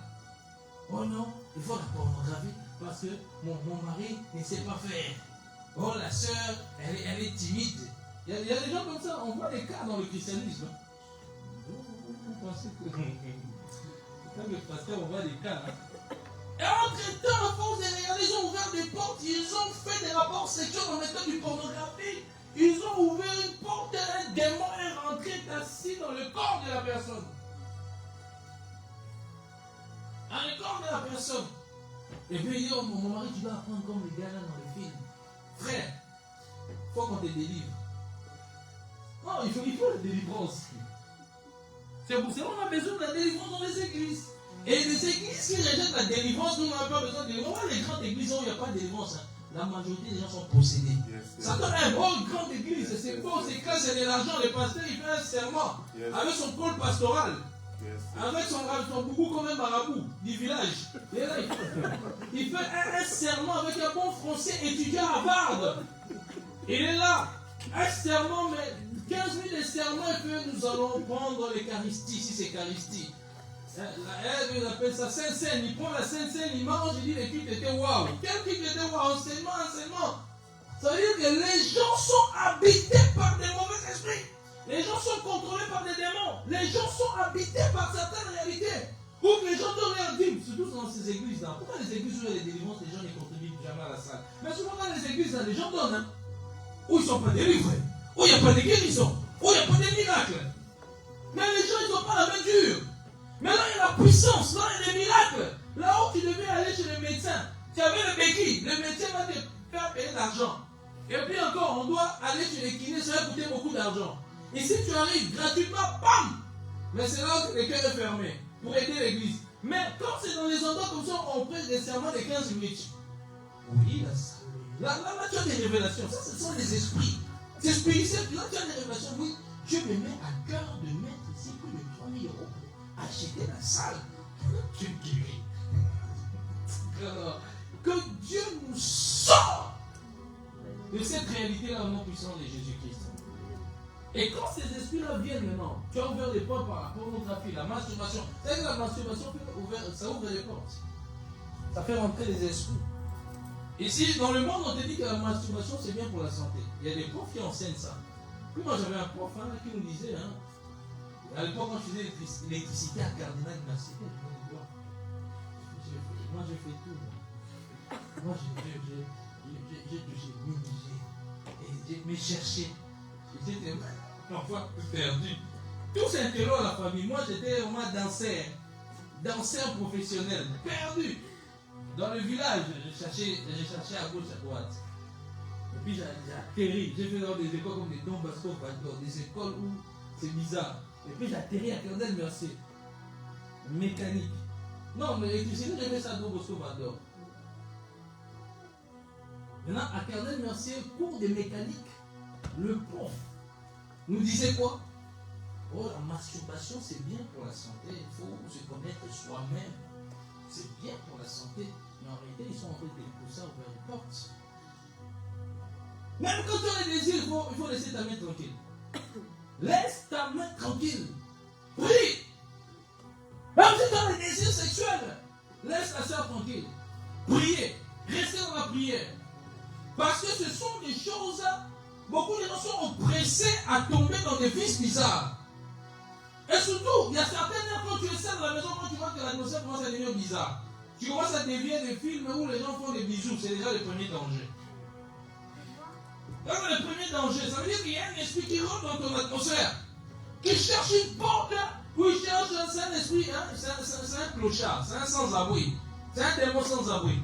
Oh non, il faut la pornographie parce que mon mari ne sait pas faire. Oh, la sœur, elle est timide. Il y a des gens comme ça, on voit des cas dans le christianisme. Vous pensez que quand le pasteur, on voit des cas. Hein? Et entre-temps, à force de regarder, ils ont ouvert des portes, ils ont fait des rapports sexuels en mettant du pornographie. Ils ont ouvert une porte et un démon est rentré, est assis dans le corps de la personne. Dans le corps de la personne. Et puis il dit, oh, mon mari, tu dois apprendre comme les gars là dans le film. Frère, il faut qu'on te délivre. Non, il faut la délivrance. C'est pour ça qu'on a besoin de la délivrance dans les églises. Et les églises qui rejettent la délivrance, nous n'avons pas besoin de délivrance. On voit les grandes églises où il n'y a pas de délivrance. Hein. La majorité des gens sont possédés. Ça donne un bon grande église, c'est beau, c'est clair, c'est de l'argent. Le pasteur, il fait un serment avec son pôle pastoral. Avec son boubou comme un marabout du village. Et là, il fait un serment avec un bon français étudiant à Harvard. Il est là. Un serment, mais 15 000 de serments, et puis nous allons prendre l'Eucharistie, si c'est Eucharistie. Elle appelle ça Sainte-Seine. Il prend la Sainte-Seine, il mange, il dit les cuites étaient waouh. Quel cuite était waouh? Enseignement. Ça veut dire que les gens sont habités par des mauvais esprits. Les gens sont contrôlés par des démons. Les gens sont habités par certaines réalités. Ou que les gens donnent leur dîme, surtout dans ces églises-là. Pourquoi les églises où il y a des délivrances, les gens ne contribuent jamais à la salle? Mais souvent dans les églises-là, les gens donnent. Hein, où ils ne sont pas délivrés. Où il n'y a pas de guérison. Où il n'y a pas de miracles. Mais les gens, ils n'ont pas la main dure. Mais là, il y a la puissance. Là, il y a des miracles. Là où tu devais aller chez le médecin, tu avais le béquille. Le médecin va te faire payer de l'argent. Et puis encore, on doit aller chez les kinés, ça va coûter beaucoup d'argent. Et si tu arrives gratuitement, bam! Mais c'est là que le cœur est fermé pour aider l'église. Mais quand c'est dans les endroits comme ça, on prête des serments de 15 minutes. Oui, là, tu as des révélations. Ça, ce sont les esprits. C'est spirituel. Là, tu as des révélations. Oui, Dieu me met à cœur de mettre ici plus de 3 000 euros pour acheter la salle. Dieu guérit. Alors, que Dieu nous sort de cette réalité-là au nom puissant de Jésus-Christ. Et quand ces esprits-là viennent maintenant, tu as ouvert les portes par la pornographie, la masturbation. C'est que la masturbation, ça ouvre les portes. Ça fait rentrer les esprits. Ici, dans le monde, on te dit que la masturbation, c'est bien pour la santé. Il y a des profs qui enseignent ça. Puis moi, j'avais un prof qui nous disait, à l'époque, quand je faisais l'électricité à Cardinal Université, moi, j'ai fait tout. Moi, j'ai cherché. J'étais parfois perdu. Tous ces interros à la famille. Moi, j'étais au moins danseur professionnel, perdu. Dans le village, j'ai cherché à gauche, à droite. Et puis j'ai atterri. J'ai fait dans des écoles comme les Don Bosco, des écoles où c'est bizarre. Et puis j'ai atterri à Cardinal Mercier. Mécanique. Non, mais l'électricité, j'ai fait ça à Don Bosco, Vador. Maintenant, à Cardinal Mercier, cours de mécanique, le prof nous disait quoi? Oh, la masturbation, c'est bien pour la santé. Il faut se connaître soi-même. C'est bien pour la santé. Mais en réalité, ils sont en train de pousser vers les portes. Même quand tu as les désirs, il faut laisser ta main tranquille. Laisse ta main tranquille. Prie. Même si tu as les désirs sexuels, laisse ta soeur tranquille. Priez. Restez dans la prière. Parce que ce sont des choses, beaucoup de gens sont oppressés à tomber dans des vices bizarres. surtout, il y a certains quand tu es seul à la maison, quand tu vois que l'atmosphère commence à devenir bizarre, tu commences à dévier des films où les gens font des bisous, c'est déjà le premier danger. C'est le premier danger, ça veut dire qu'il y a un esprit qui rentre dans ton atmosphère, qui cherche une porte, où il cherche, c'est un esprit, hein, c'est un clochard, c'est un sans-abri, c'est un démon sans-abri.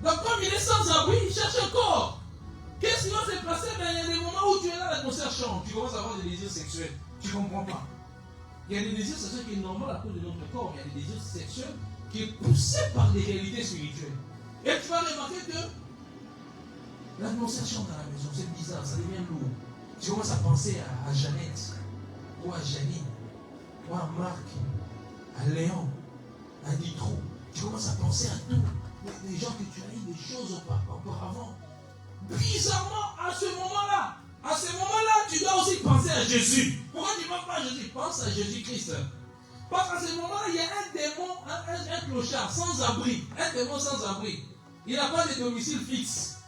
Donc comme il est sans-abri, il cherche un corps. Qu'est-ce qui va se passer? Il y a des moments où tu es là, l'atmosphère change, tu commences à avoir des désirs sexuels, tu ne comprends pas. Il y a des désirs sexuels qui sont normaux à cause de notre corps, mais il y a des désirs sexuels qui sont poussés par des réalités spirituelles. Et tu vas remarquer que l'atmosphère change dans la maison, c'est bizarre, ça devient lourd. Tu commences à penser à Jeannette, ou à Janine, ou à Marc, à Léon, à Ditro. Tu commences à penser à tout. Les gens que tu as eu des choses auparavant. Bizarrement, à ce moment-là, tu dois aussi penser à Jésus. Pourquoi tu ne penses pas à Jésus? Pense à Jésus-Christ. Parce qu'à ce moment-là, il y a un démon, un clochard, sans abri. Un démon sans abri. Il n'a pas de domicile fixe.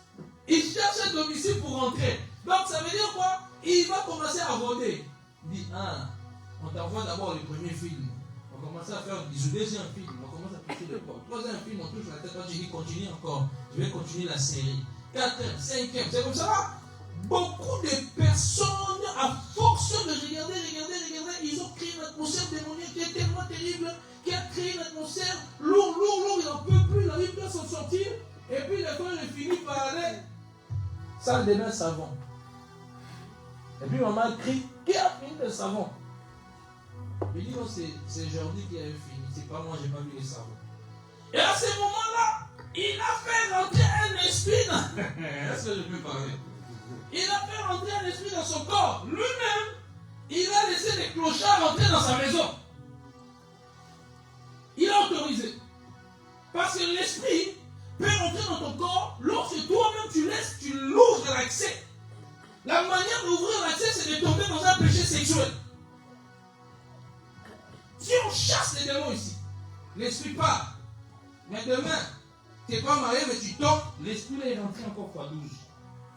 Il cherche un domicile pour rentrer. Donc ça veut dire quoi? Il va commencer à rôder. Il dit, on t'envoie d'abord le premier film. On commence à faire le deuxième film. On commence à toucher le corps. Troisième film, on touche la tête. Quand je dis continue encore, je vais continuer la série. Quatrième, cinquième, c'est comme ça. Beaucoup de personnes, à force de regarder, ils ont créé une atmosphère démoniaque qui est tellement terrible, qui a créé une atmosphère lourd, il n'en peut plus, il n'arrive plus à s'en sortir. Et puis la fois, il finit par aller salle de bain savon. Et puis maman crie, qui a fini le savon? Il dit non, c'est Jordi qui avait fini, c'est pas moi, j'ai pas vu les savons. Et à ce moment-là, il a fait rentrer un esprit dans... Est-ce que je peux parler? Il a fait rentrer un esprit dans son corps. Lui-même, il a laissé les clochards rentrer dans sa maison. Il a autorisé. Parce que l'esprit peut rentrer dans ton corps lorsque toi-même tu l'ouvres l'accès. La manière d'ouvrir l'accès, c'est de tomber dans un péché sexuel. Si on chasse les démons ici, l'esprit part. Mais demain, tu n'es pas marié, mais tu tombes, l'esprit là est rentré encore x 12.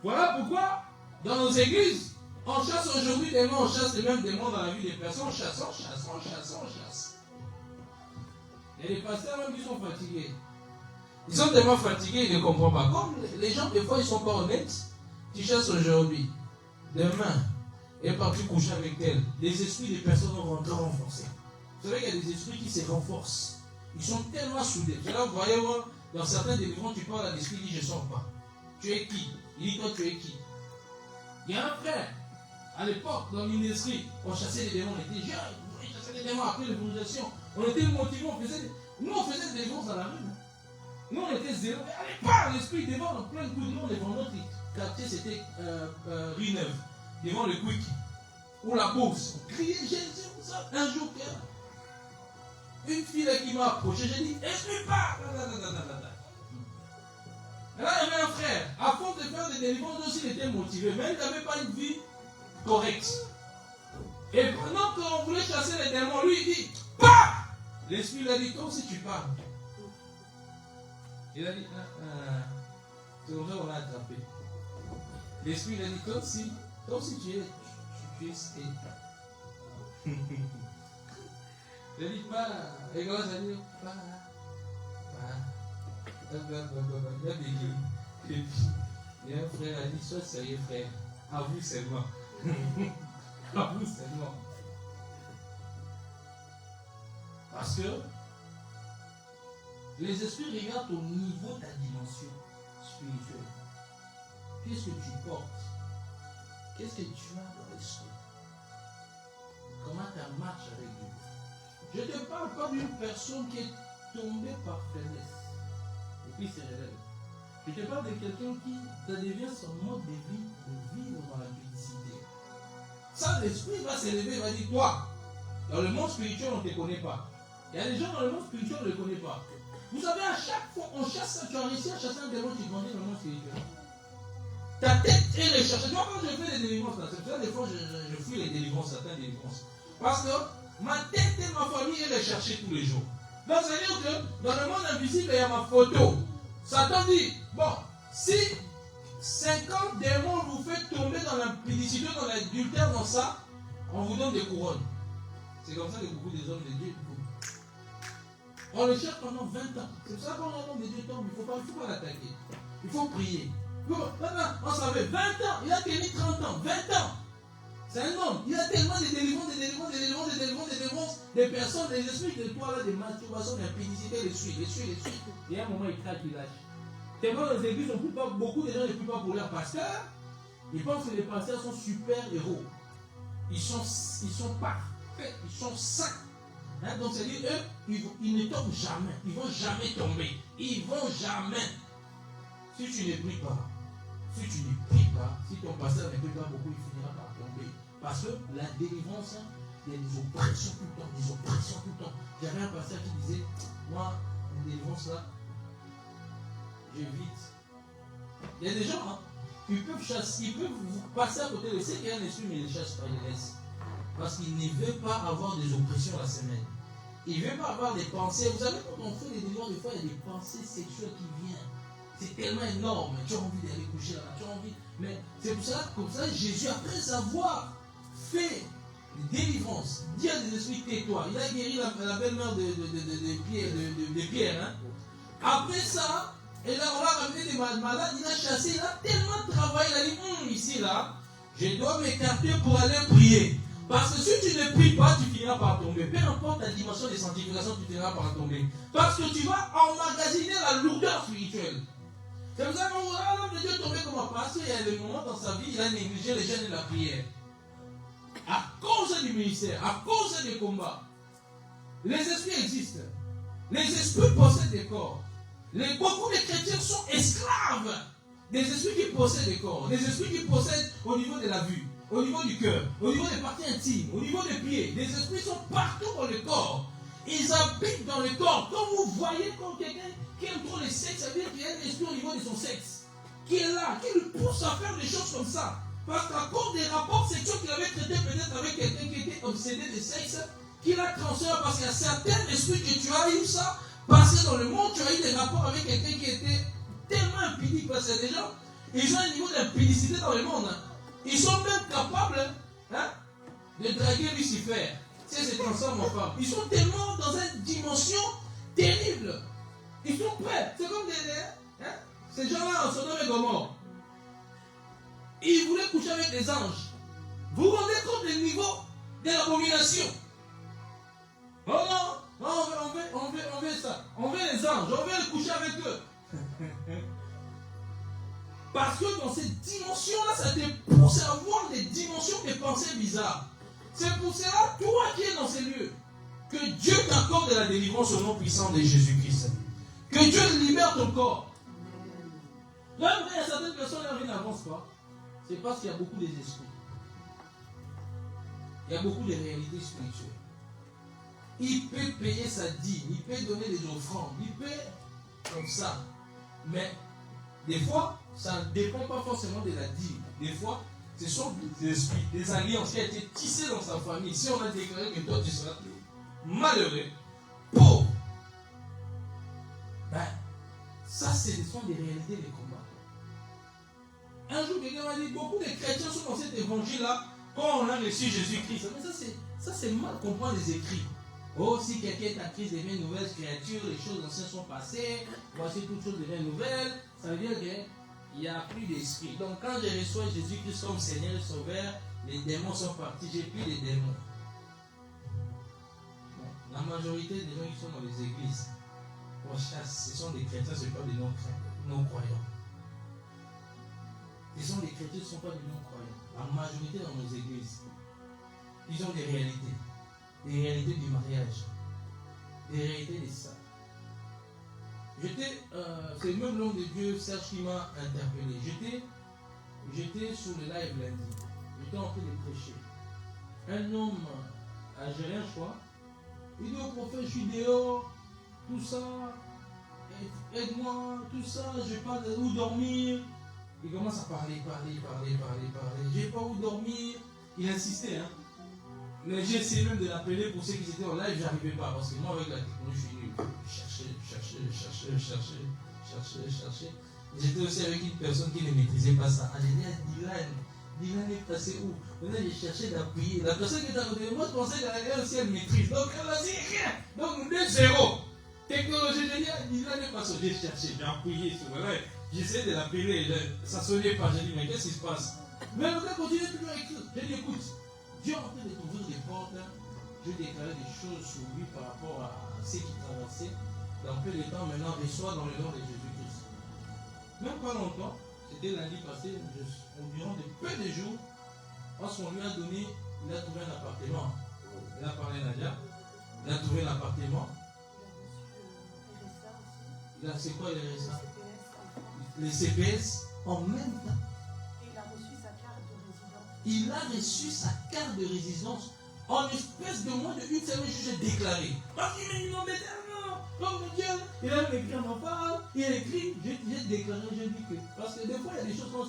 Voilà pourquoi, dans nos églises, on chasse aujourd'hui des démons, on chasse les mêmes démons dans la vie des personnes, on chasse. Et les pasteurs même ils sont fatigués. Ils sont tellement fatigués, ils ne comprennent pas. Comme les gens, des fois, ils ne sont pas honnêtes. Tu chasses aujourd'hui, demain, et parti coucher avec elle. Les esprits des personnes vont rentrer renforcés. Vous savez qu'il y a des esprits qui se renforcent. Ils sont tellement soudés. Là, vous voyez, dans certains délivrances, tu parles à l'esprit, il dit, je ne sors pas. Tu es qui? Il dit, toi, tu es qui? Il y a un frère, à l'époque, dans l'industrie, on chassait les démons, on était jeunes, on chassait les démons après l'évangélisation. On était motivés, nous, on faisait des délivrances dans la rue. Nous, on était zéro. Allez, pas l'esprit devant, en plein de coups de monde, devant notre quartier, c'était Rue Neuve, devant le Quick, ou la Bourse. On criait Jésus, ça. Un jour, une fille là, qui m'a approché, j'ai dit, esprit pas. Et là, il y avait un frère, à force de faire des délivrances aussi, il était motivé, mais il n'avait pas une vie correcte. Et pendant qu'on voulait chasser les démons, lui, il dit, pas. L'esprit lui a dit, toi aussi tu parles. Il a dit, c'est comme ça qu'on l'a attrapé. L'esprit lui a dit, toi aussi tu es il a dit, pas. Et comment ça dit, pas. Il a bégayé. Et puis, il y a un frère, il a dit, sois sérieux frère, avoue seulement. Avoue seulement. Parce que les esprits regardent au niveau de ta dimension spirituelle. Qu'est-ce que tu portes? Qu'est-ce que tu as dans l'esprit? Comment tu marches avec Dieu? Je ne te parle pas d'une personne qui est tombée par faiblesse et puis se révèle. Je te parle de quelqu'un qui, ça devient son mode de vie, de vivre dans la publicité. Ça, l'esprit va s'élever, il va dire, toi, dans le monde spirituel, on ne te connaît pas. Il y a des gens dans le monde spirituel, on ne les connaît pas. Vous savez, à chaque fois qu'on chasse, tu as réussi à chasser un démon qui grandit dans le monde spirituel. Ta tête est recherchée. Tu vois, quand je fais des délivrances, c'est pour ça des fois je fuis les délivrances, certaines délivrances. Parce que ma tête et ma famille est recherchée tous les jours. Donc, ça veut dire que dans le monde invisible, il y a ma photo. Satan dit, bon, si 50 démons vous fait tomber dans l'impudicité, dans l'adultère, dans ça, on vous donne des couronnes. C'est comme ça que beaucoup des hommes de Dieu. On le cherche pendant 20 ans. C'est pour ça qu'on a un homme de Dieu tombe. Il ne faut pas l'attaquer. Il faut prier. Maintenant, on savait 20 ans. Il a tenu 30 ans. 20 ans. C'est un homme. Il a tellement de délivrances, des personnes, des esprits de toi, là, de masturbation, d'impudicité, les suit. Et à un moment, il craque, il lâche. Tellement dans les églises, beaucoup de gens ne prient pas pour leurs pasteurs. Ils pensent que les pasteurs sont super héros. Ils sont parfaits, ils sont saints. Hein, donc, c'est-à-dire, eux, ils ne tombent jamais. Ils ne vont jamais tomber. Ils ne vont jamais. Si tu ne pries pas, si ton pasteur ne prie pas beaucoup, il finira par tomber. Parce que la délivrance, il y a des oppressions tout le temps, J'avais un pasteur qui disait, moi, une délivrance là, j'évite. Il y a des gens, ils peuvent chasser, ils peuvent vous passer à côté de ceux qui ont un esprit, mais ils ne chassent pas, ils laissent. Parce qu'ils ne veulent pas avoir des oppressions la semaine. Ils ne veulent pas avoir des pensées. Vous savez, quand on fait des délivrances, des fois, il y a des pensées sexuelles qui viennent. C'est tellement énorme. Tu as envie d'aller coucher là-bas, tu as envie. Mais c'est pour ça, comme ça, Jésus, après avoir fait des délivrances, dit à des esprits, tais-toi. Il a guéri la belle-mère de Pierre. Hein. Après ça, et là, on l'a ramené des malades, il a chassé, il a tellement travaillé, il a dit, ici, là, je dois m'écarter pour aller prier. Parce que si tu ne pries pas, tu finiras par tomber. Peu importe ta dimension de sanctification, tu finiras par tomber. Parce que tu vas emmagasiner la lourdeur spirituelle. C'est pour ça qu'on voit l'homme de Dieu tomber comme un pasteur. Il y a des moments dans sa vie, il a négligé les jeûnes et la prière. À cause du ministère, à cause des combats. Les esprits existent. Les esprits possèdent des corps. Beaucoup de chrétiens sont esclaves des esprits qui possèdent des corps. Des esprits qui possèdent au niveau de la vue, au niveau du cœur, au niveau des parties intimes, au niveau des pieds. Les esprits sont partout dans le corps. Ils habitent dans le corps. Quand vous voyez comme quelqu'un qui aime trop le sexe, ça veut dire qu'il y a un esprit au niveau de son sexe. Qui est là, qui le pousse à faire des choses comme ça. Parce qu'à cause des rapports sexuels qu'il avait traités peut-être avec quelqu'un qui était obsédé de sexe, qu'il a transféré parce qu'il y a certains esprits que tu as eu ça, passé dans le monde, tu as eu des rapports avec quelqu'un qui était tellement impudique. Parce que des gens, ils ont un niveau d'impudicité dans le monde. Hein. Ils sont même capables de draguer Lucifer. Si elle se transforme en femme. Ils sont tellement dans une dimension terrible. Ils sont prêts. C'est comme ces gens-là en Sodome et Gomorrhe. Ils voulaient coucher avec des anges. Vous vous rendez compte du niveau de l'abomination? Oh non, on veut ça. On veut les anges. On veut coucher avec eux. Parce que dans cette dimension-là, ça te pousse à avoir des dimensions de pensées bizarres. C'est pour cela, toi qui es dans ces lieux, que Dieu t'accorde la délivrance au nom puissant de Jésus-Christ. Que Dieu libère ton corps. Là, il y a certaines personnes, leur vie n'avance pas. C'est parce qu'il y a beaucoup d'esprits. Il y a beaucoup de réalités spirituelles. Il peut payer sa dîme, il peut donner des offrandes, il peut comme ça. Mais des fois, ça ne dépend pas forcément de la dîme. Des fois, ce sont des esprits, des alliances qui ont été tissées dans sa famille. Si on a déclaré que toi tu seras malheureux, pauvre, ben, ça, ce sont des réalités des combats. Un jour, quelqu'un m'a dit, beaucoup de chrétiens sont dans cet évangile-là, quand on a reçu Jésus-Christ. Mais ça, c'est mal comprendre les écrits. Oh, si quelqu'un est en Christ, devient une nouvelle créature, les choses anciennes sont passées, voici toutes choses deviennent nouvelles, ça veut dire qu'il n'y a plus d'esprit. Donc quand je reçois Jésus-Christ comme Seigneur et Sauveur, les démons sont partis, j'ai plus les démons. Bon, la majorité des gens qui sont dans les églises, on chasse, ce sont des chrétiens, ce ne sont pas des non-croyants. Ce sont des chrétiens, ce ne sont pas des non-croyants. La majorité dans nos églises, ils ont des réalités. Des réalités du mariage, des réalités de ça. C'est même l'homme de Dieu, Serge, qui m'a interpellé. J'étais sur le live lundi. J'étais en train de prêcher. Un homme algérien, je crois, il dit au prophète, je suis dehors, tout ça, aide-moi, tout ça, je n'ai pas où dormir. Il commence à parler. J'ai pas où dormir. Il insistait, hein. Mais j'ai essayé même de l'appeler pour ceux qui étaient en live, j'arrivais pas. Parce que moi, avec la technologie, je suis nul. Chercher. J'étais aussi avec une personne qui ne maîtrisait pas ça. Elle dit à Dylan, Dylan est passé où? Maintenant, j'ai cherché d'appuyer. La personne qui est à côté de moi, je pensais qu'elle aussi, elle maîtrise. Donc, elle a dit rien. Donc, 2-0. Technologie géniale, Dylan est passé. J'ai cherché, j'ai appuyé sur le rêve. J'essayais de l'appeler. Ça sonnait pas. J'ai dit, mais qu'est-ce qui se passe? Mais le gars continue toujours à écrire. J'ai dit, écoute, Dieu est en train de t'ouvrir des portes. Je déclarais des choses sur lui par rapport à ce qui traversait. Dans peu de temps, maintenant, reçoit dans le nom de Jésus-Christ. Même pas longtemps, c'était lundi passé, environ de peu de jours, lorsqu'on lui a donné, il a trouvé un appartement. Il a parlé à Nadia, il a trouvé un appartement. Il a, c'est quoi les RSA? Les CPS en même temps. Il a reçu sa carte de résidence. Il a reçu sa carte de résidence en espèce de moins d'une semaine, je l'ai déclaré. Parce qu'il m'a dit, non, oh mon Dieu, il a écrit en parle, il a écrit, j'ai déclaré, j'ai dit que. Parce que des fois, il y a des choses comme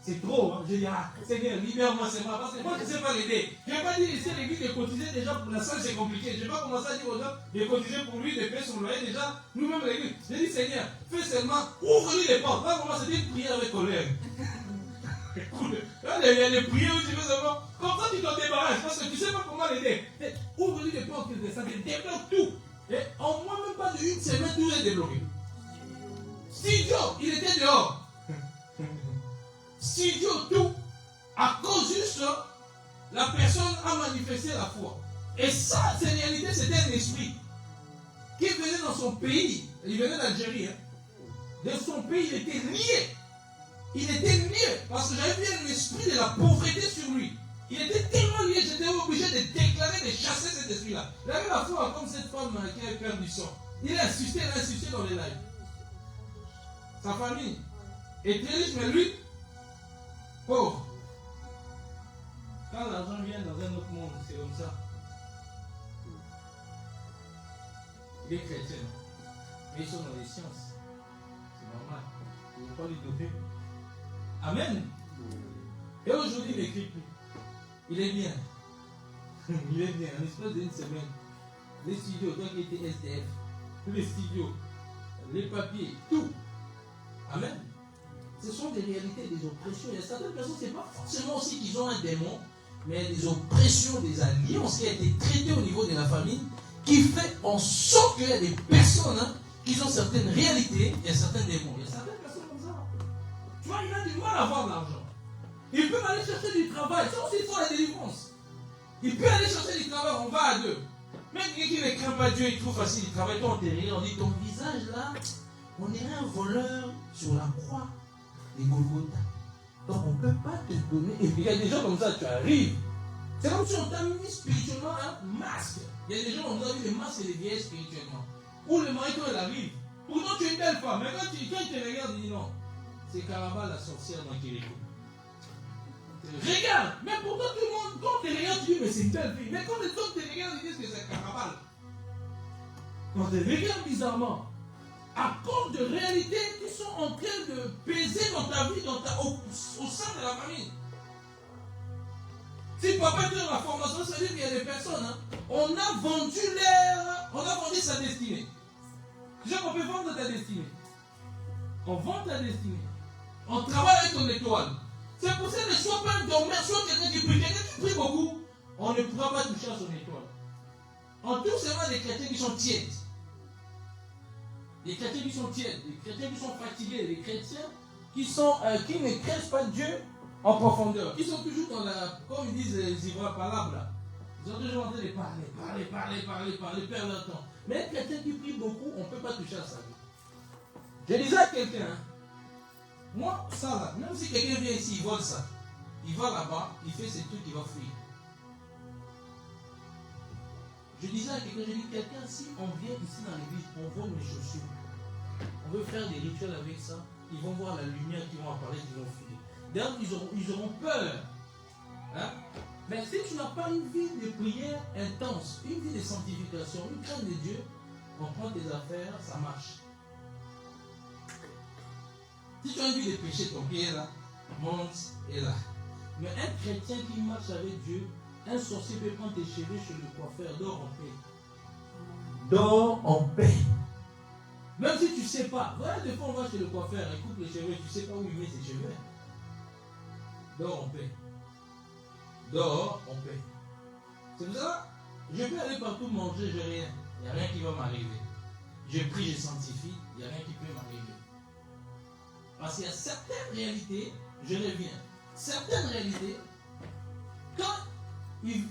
c'est trop. Hein. J'ai dit, ah, Seigneur, libère-moi, c'est moi. Parce que moi, je ne sais pas l'aider. Je n'ai pas dit ici à l'église de cotiser déjà pour la salle, c'est compliqué. Je n'ai pas commencé à dire aux gens de cotiser pour lui, de payer son loyer déjà. Nous-mêmes, l'église. J'ai dit, Seigneur, fais seulement, ouvre-lui les portes. Là, comment c'est une prière avec colère. Là, il y a les prières où tu fais seulement. Comme ça, tu t'en débarrasses parce que tu ne sais pas comment l'aider. Ouvre-lui les portes, ça débloque tout. Et en moins même pas d'une semaine, tout est débloqué. Studio, il était dehors. Studio, tout. À cause juste, la personne a manifesté la foi. Et ça, c'est réalité, c'était un esprit qui venait dans son pays. Il venait d'Algérie. Hein. De son pays, il était lié. Il était lié parce que j'avais vu un esprit de la pauvreté sur lui. Il était tellement lié, j'étais obligé de déclarer, de chasser cet esprit-là. Il avait la foi comme cette femme qui a perdu du sang. Il a insisté dans les lives. Sa famille est très riche, mais lui, pauvre. Quand l'argent vient dans un autre monde, c'est comme ça. Il est chrétien, mais ils sont dans les sciences. C'est normal. Il ne faut pas lui doper. Amen. Et aujourd'hui, il écrit plus. Il est bien. Il est bien. En l'espace d'une semaine, les studios, toi qui étais SDF, tous les studios, les papiers, tout. Amen. Ce sont des réalités, des oppressions. Il y a certaines personnes, ce n'est pas forcément aussi qu'ils ont un démon, mais des oppressions, des alliances qui ont été traitées au niveau de la famille, qui fait en sorte qu'il y a des personnes qui ont certaines réalités et certains démons. Il y a certaines personnes comme ça. Tu vois, il a du mal à avoir de l'argent. Il peut aller chercher du travail. Ça aussi, il faut la délivrance. Il peut aller chercher du travail, on va à deux. Même quelqu'un qui ne craint pas Dieu, il trouve facile, il travaille, toi on t'est on dit ton visage là, on dirait un voleur sur la croix des Golgotha. Donc on ne peut pas te donner. Et puis il y a des gens comme ça, tu arrives. C'est comme si on t'a mis spirituellement un masque. Il y a des gens, on nous a mis le masque et les vieilles spirituellement. Ou le mari quand il arrive. Pourtant tu es une belle femme, mais quand il te regarde, il dit non. C'est Caraba la sorcière dans Kéréko. Regarde, mais pourtant tout le monde, quand tu regardes, tu dis mais c'est une belle fille. Mais quand les autres te regardent, ils disent que c'est Carabal. Quand tu regardes bizarrement, à cause de réalités qui sont en train de peser dans ta vie, au sein de la famille. Si papa te donne la formation, ça veut dire qu'il y a des personnes, on a vendu sa destinée. On peut vendre ta destinée. On vend ta destinée. On travaille avec ton étoile. C'est pour ça que ne sois pas un dormeur, sois quelqu'un qui prie. Quelqu'un qui prie beaucoup, on ne pourra pas toucher à son étoile. En tout, c'est vraiment des chrétiens qui sont tièdes. Des chrétiens qui sont tièdes, des chrétiens qui sont fatigués, des chrétiens qui ne craignent pas Dieu en profondeur. Ils sont toujours dans la, comme ils disent les Ivoiriens, palabre là. Ils sont toujours en train de parler, perdre leur temps. Mais un chrétien qui prie beaucoup, on ne peut pas toucher à sa vie. Je disais à quelqu'un, moi, ça là, même si quelqu'un vient ici, il vole ça. Il va là-bas, il fait ses trucs, il va fuir. Je disais à quelqu'un, si on vient ici dans l'église, on vole mes chaussures. On veut faire des rituels avec ça. Ils vont voir la lumière qui vont apparaître, ils vont fuir. D'ailleurs, ils auront peur. Hein? Mais si tu n'as pas une vie de prière intense, une vie de sanctification, une crainte de Dieu, on prend tes affaires, ça marche. Si tu as envie de pécher, ton pied est là, monte est là. Mais un chrétien qui marche avec Dieu, un sorcier peut prendre tes cheveux chez le coiffeur, dors en paix. Dors en paix. Même si tu ne sais pas, voilà, des fois on va chez le coiffeur, il coupe les cheveux, tu ne sais pas où il met ses cheveux. Dors en paix. dors, on paie. C'est pour ça, je peux aller partout manger, j'ai rien. Il n'y a rien qui va m'arriver. Je prie, je sanctifie, il n'y a rien qui peut m'arriver. Parce qu'il y a certaines réalités, je reviens, certaines réalités, quand ils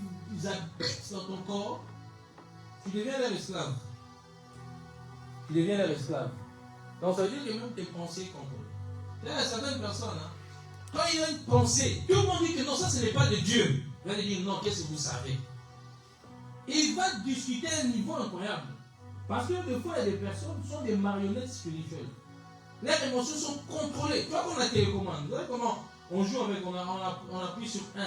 habitent dans ton corps, tu deviens leur esclave. Tu deviens leur esclave. Donc ça veut dire que même tes pensées contrôlent. Là, il y a certaines personnes, hein, quand il y a une pensée, tout le monde dit que non, ça ce n'est pas de Dieu. Il va dire non, qu'est-ce que vous savez? Et il va discuter à un niveau incroyable. Parce que des fois, il y a des personnes qui sont des marionnettes spirituelles. Leurs émotions sont contrôlées. Tu vois qu'on a télécommande. Vous savez comment on joue avec, on appuie sur 1,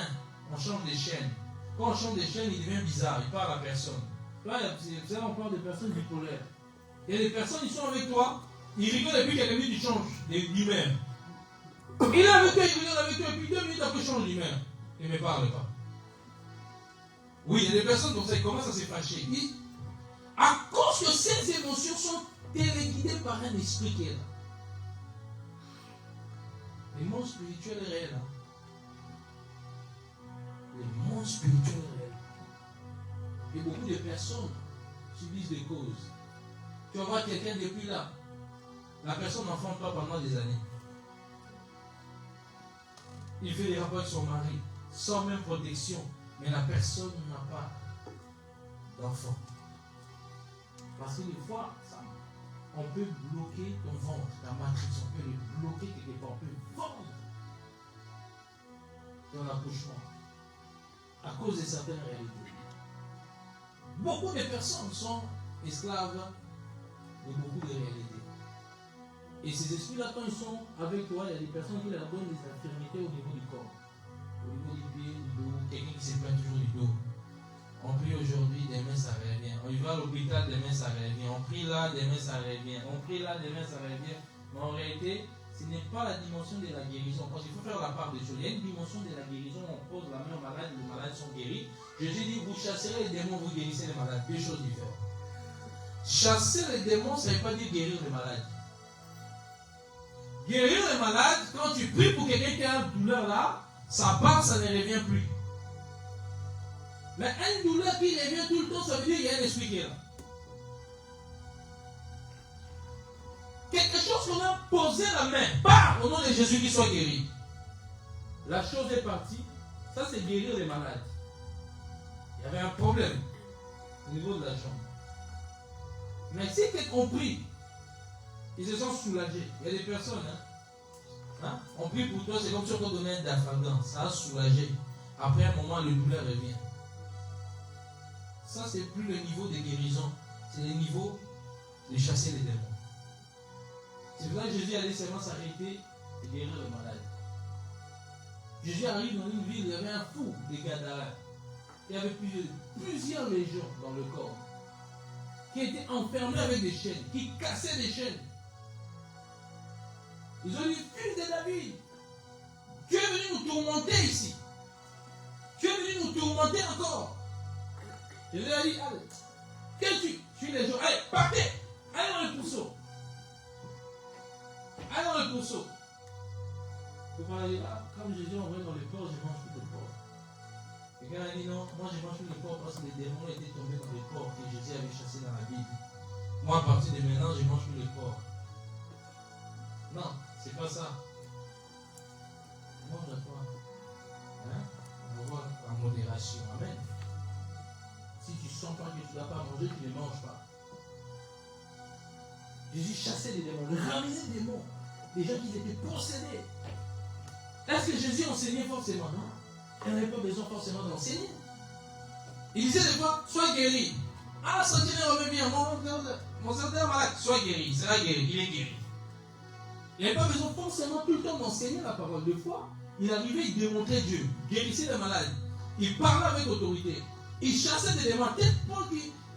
on change des chaînes. Quand on change des chaînes, il devient bizarre, il parle à personne. Là, vous savez, on parle de personnes bipolaires. Il y a des personnes, ils sont avec toi, ils rigolent et puis quelques minutes, ils changent d'humeur. Il est avec toi, il rigole avec toi, et puis 2 minutes après, il change d'humeur. Il ne me parle pas. Oui, il y a des personnes comme ça, ils commencent à se fâcher. À cause que ces émotions sont téléguidées par un esprit qui est là. Le monde spirituel est réel. Le monde spirituel est réel. Et beaucoup de personnes subissent des causes. Tu vas voir quelqu'un depuis là. La personne n'enfante pas pendant des années. Il fait des rapports avec son mari, sans même protection. Mais la personne n'a pas d'enfant. Parce que des fois, on peut bloquer ton ventre, ta matrice, on peut le bloquer quelque part, on peut vendre ton accouchement à cause de certaines réalités. Beaucoup de personnes sont esclaves de beaucoup de réalités. Et ces esprits-là, quand ils sont avec toi, il y a des personnes qui leur donnent des infirmités au niveau du corps. Au niveau du pied, du dos, quelqu'un qui se plaint toujours du dos. On prie aujourd'hui, demain ça revient. On y va à l'hôpital, demain ça revient. On prie là, demain ça revient. On prie là, demain ça revient. Mais en réalité, ce n'est pas la dimension de la guérison. Parce qu'il faut faire la part des choses. Il y a une dimension de la guérison où on pose la main aux malades, les malades sont guéris. Jésus dit, vous chasserez les démons, vous guérissez les malades. Deux choses différentes. Chasser les démons, ça ne veut pas dire guérir les malades. Guérir les malades, quand tu pries pour quelqu'un qui a une douleur là, ça part, ça ne revient plus. Mais une douleur qui revient tout le temps, ça veut dire qu'il y a un esprit qui est là. Quelque chose qu'on a posé la main, par au nom de Jésus qui soit guéri. La chose est partie. Ça, c'est guérir les malades. Il y avait un problème au niveau de la jambe. Mais si on prie, ils se sont soulagés. Il y a des personnes, on prie pour toi, c'est comme si on te donnait un dafalgan. Ça a soulagé. Après un moment, le douleur revient. Ça, c'est plus le niveau de guérison. C'est le niveau de chasser les démons. C'est pour ça que Jésus allait seulement s'arrêter et guérir les malades. Jésus arrive dans une ville, il y avait un fou des Gadarens. Il y avait plusieurs légions dans le corps qui étaient enfermés avec des chaînes, qui cassaient des chaînes. Ils ont dit, fils de David, tu es venu nous tourmenter ici. Tu es venu nous tourmenter encore. Jésus a dit, allez, qu'est-ce que je suis les gens, allez, partez, allez dans le pourceau. Allez dans le pourceau. Vous parlez, comme Jésus envoie dans le porc, je mange plus de porc. Quelqu'un a dit, non, moi je mange plus de porc parce que les démons étaient tombés dans les porcs que Jésus avait chassés dans la Bible. Moi, à partir de maintenant, je mange plus de porc. Non, c'est pas ça. Mange à toi. On va voir en modération. Amen. Si tu sens pas que tu ne dois pas manger, tu ne manges pas. Jésus chassait les démons, ramenait des démons, des gens qui étaient possédés. Est-ce que Jésus enseignait forcément? Non. Il n'avait pas besoin forcément d'enseigner. Il disait des fois, sois guéri. Ah, centenaire revient bien, mon centenaire malade, sois guéri, il sera guéri, il est guéri. Il n'avait pas besoin forcément tout le temps d'enseigner la parole. Des fois, il arrivait, il démontrait Dieu, guérissait les malades. Il parlait avec autorité. Il chassait des démons. Tellement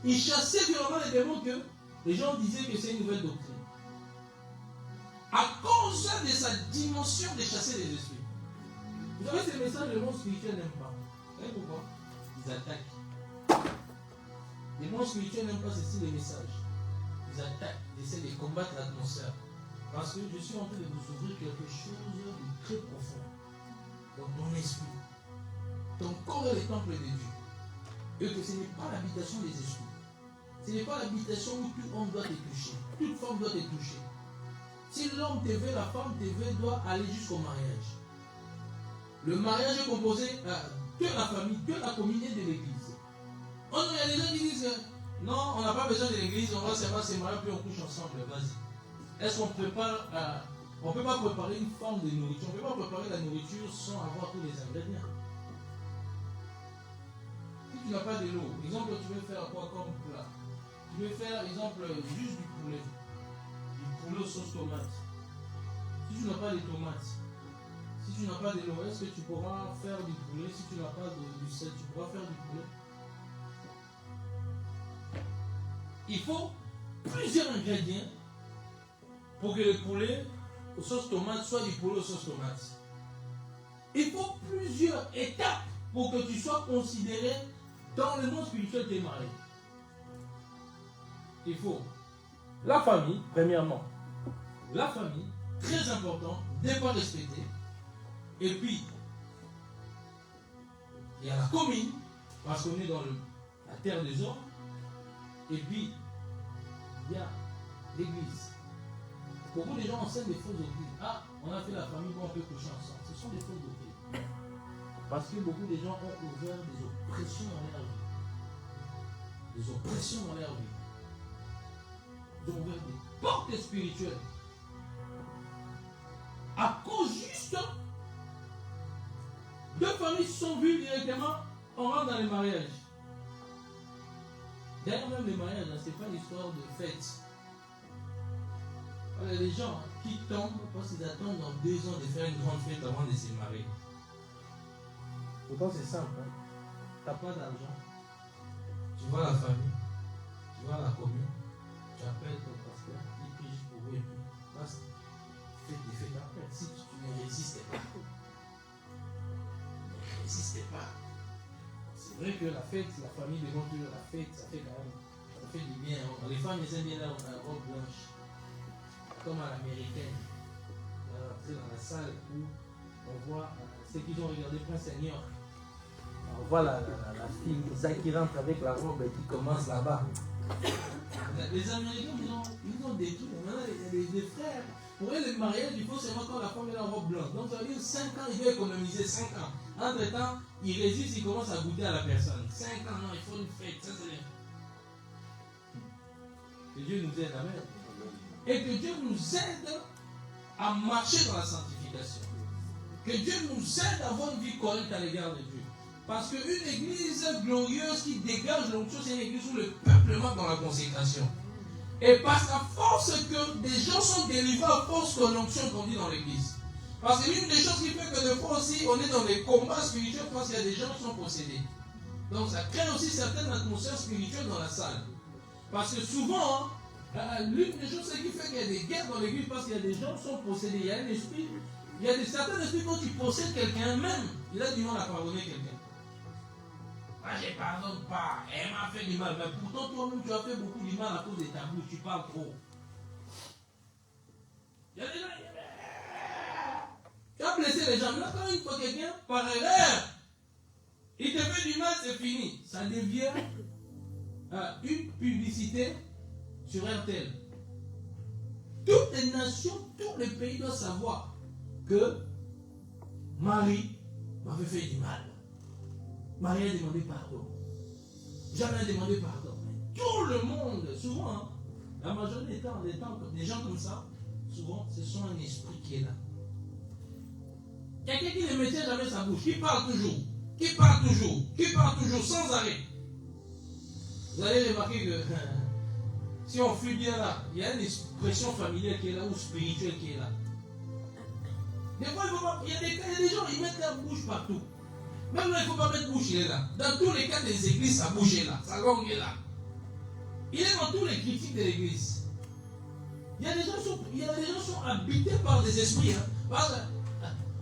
qu'il chassait violemment les démons que les gens disaient que c'est une nouvelle doctrine. À cause de sa dimension de chasser les esprits. Vous savez, ces messages, le monde spirituel n'aime pas. Vous savez pourquoi? Ils attaquent. Les mondes spirituels n'aiment pas ce style de message. Ils attaquent, ils essaient de combattre l'atmosphère. Parce que je suis en train de vous ouvrir quelque chose de très profond dans ton esprit. ton corps est le temple de Dieu. Et que ce n'est pas l'habitation des esprits. Ce n'est pas l'habitation où tout homme doit te toucher. Toute femme doit te toucher. Si l'homme te veut, la femme te veut, doit aller jusqu'au mariage. Le mariage est composé de la famille, de la communauté de l'église. Il y a des gens qui disent non, on n'a pas besoin de l'église, on va seulement se marier puis on couche ensemble. Vas-y. Est-ce qu'on ne peut pas préparer une forme de nourriture? On ne peut pas préparer la nourriture sans avoir tous les ingrédients. Si tu n'as pas de l'eau, exemple, tu veux faire quoi comme plat? Tu veux faire, exemple, juste du poulet. Du poulet aux sauce tomate. Si tu n'as pas de tomates, si tu n'as pas de l'eau, est-ce que tu pourras faire du poulet? Si tu n'as pas du sel, tu pourras faire du poulet? Il faut plusieurs ingrédients pour que le poulet aux sauces tomates soit du poulet aux sauces tomates. Il faut plusieurs étapes pour que tu sois considéré dans le monde spirituel des mariés. Il faut la famille, premièrement. La famille, très important, n'est pas respectée. Et puis, il y a la commune, parce qu'on est dans la terre des hommes. Et puis, il y a l'église. Beaucoup de gens enseignent des fausses doctrines. Ah, on a fait la famille, bon, on peut coucher ensemble. Ce sont des fausses doctrines. Parce que beaucoup de gens ont ouvert des oppressions dans leur vie. Des oppressions dans leur vie. Ils ont ouvert des portes spirituelles. À cause juste de familles se sont vues directement, on rentre dans les mariages. D'ailleurs, même les mariages, ce n'est pas une histoire de fête. Alors, les gens qui tombent parce qu'ils attendent dans 2 ans de faire une grande fête avant de se marier. Pourtant, c'est simple. Hein? Tu n'as pas d'argent. Tu vois la famille, tu vois la commune, tu appelles ton pasteur, il prie pour vous et puis basta. Faites des fêtes après. Si tu ne résistes pas, ne résistez pas. C'est vrai que la fête, la famille devant Dieu, la fête, ça fait quand même, ça fait du bien. Les femmes, elles aiment bien la robe blanche, comme à l'américaine. On va rentrer dans la salle où on voit ceux qui ont regardé Prince Seigneur. On voit la fille qui rentre avec la robe et qui commence là-bas. Les Américains, ils ont détruit. Maintenant, il y a des frères. Pour eux, le mariage, il faut seulement quand la femme est en robe blanche. Donc, ça veut dire 5 ans, il veut économiser 5 ans. Entre-temps, il résiste, il commence à goûter à la personne. 5 ans, non, il faut une fête. Ça, c'est bien. Que Dieu nous aide, amen. Et que Dieu nous aide à marcher dans la sanctification. Que Dieu nous aide à avoir une vie correcte à l'égard de Dieu. Parce qu'une église glorieuse qui dégage l'onction, c'est une église où le peuple marche dans la consécration. Et parce qu'à force que des gens sont délivrés à force que l'onction grandit dans l'église. Parce que l'une des choses qui fait que des fois aussi, on est dans des combats spirituels parce qu'il y a des gens qui sont possédés. Donc ça crée aussi certaines atmosphères spirituelles dans la salle. Parce que souvent, l'une des choses qui fait qu'il y a des guerres dans l'église parce qu'il y a des gens qui sont possédés. Il y a un esprit, il y a certains esprits quand ils possèdent quelqu'un même, il a du mal à pardonner quelqu'un. Moi, je ne pardonne pas. Elle m'a fait du mal. Mais pourtant, toi-même, tu as fait beaucoup du mal à cause de ta bouche. Tu parles trop. Il y a des gens qui disent, tu as blessé les gens. Là, quand il faut quelqu'un, par erreur, il te fait du mal, c'est fini. Ça devient une publicité sur RTL. Toutes les nations, tous les pays doivent savoir que Marie m'avait fait du mal. Marie a demandé pardon. Jamais a demandé pardon. Mais tout le monde, souvent, hein, la majorité des temps, des gens comme ça, souvent, ce sont un esprit qui est là. Quelqu'un qui ne mettait jamais sa bouche, qui parle toujours, sans arrêt. Vous allez remarquer que si on fuit bien là, il y a une expression familière qui est là ou spirituelle qui est là. Des fois, il y a des gens, ils mettent leur bouche partout. Même là, il ne faut pas mettre bouche, il est là. Dans tous les cas des églises, sa bouche est là, sa langue est là. Il est dans tous les critiques de l'église. Il y a des gens qui sont habités par des esprits. Hein.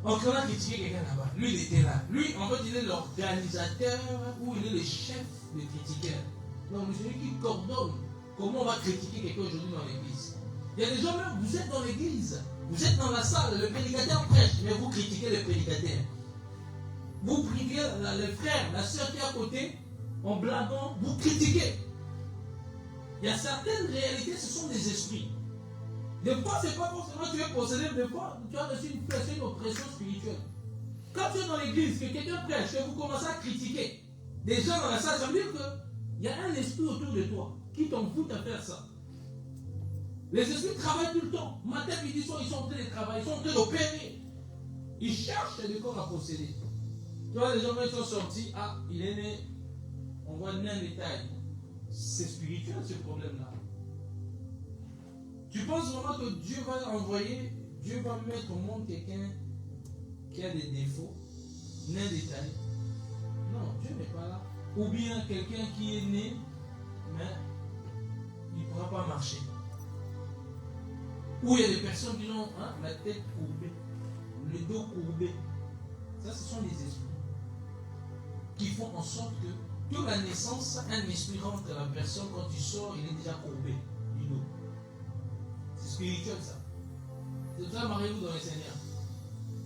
On a critiqué quelqu'un là-bas. Lui, il était là. Lui, en fait, il est l'organisateur ou il est le chef des critiqueurs. Donc, celui qui coordonne comment on va critiquer quelqu'un aujourd'hui dans l'église. Il y a des gens, même, vous êtes dans l'église, vous êtes dans la salle, le prédicateur prêche, mais vous critiquez le prédicateur. vous priviez les frères, la soeur qui est à côté, en blaguant, vous critiquez. Il y a certaines réalités, ce sont des esprits. Des fois, ce n'est pas forcément que tu es possédé, des fois, tu as reçu une oppression spirituelle. Quand tu es dans l'église, que quelqu'un prêche, que vous commencez à critiquer des gens dans la salle, ça veut dire qu'il y a un esprit autour de toi qui t'envoûte à faire ça. Les esprits travaillent tout le temps. Matin, midi, soir, ils sont en train de travailler, ils sont en train d'opérer. Ils cherchent des corps à posséder. Tu vois, les gens qui sont sortis, ah, il est né, on voit un détail. C'est spirituel ce problème-là. Tu penses vraiment que Dieu va envoyer, Dieu va mettre au monde quelqu'un qui a des défauts, nain détail? Non, Dieu n'est pas là. Ou bien quelqu'un qui est né, mais il ne pourra pas marcher. Ou il y a des personnes qui ont la tête courbée, le dos courbé. Ça, ce sont les esprits qui font en sorte que de la naissance, un esprit rentre dans la personne. Quand tu sors, il est déjà courbé du dos. C'est spirituel, ça. C'est pour ça, mariez-vous dans le Seigneur.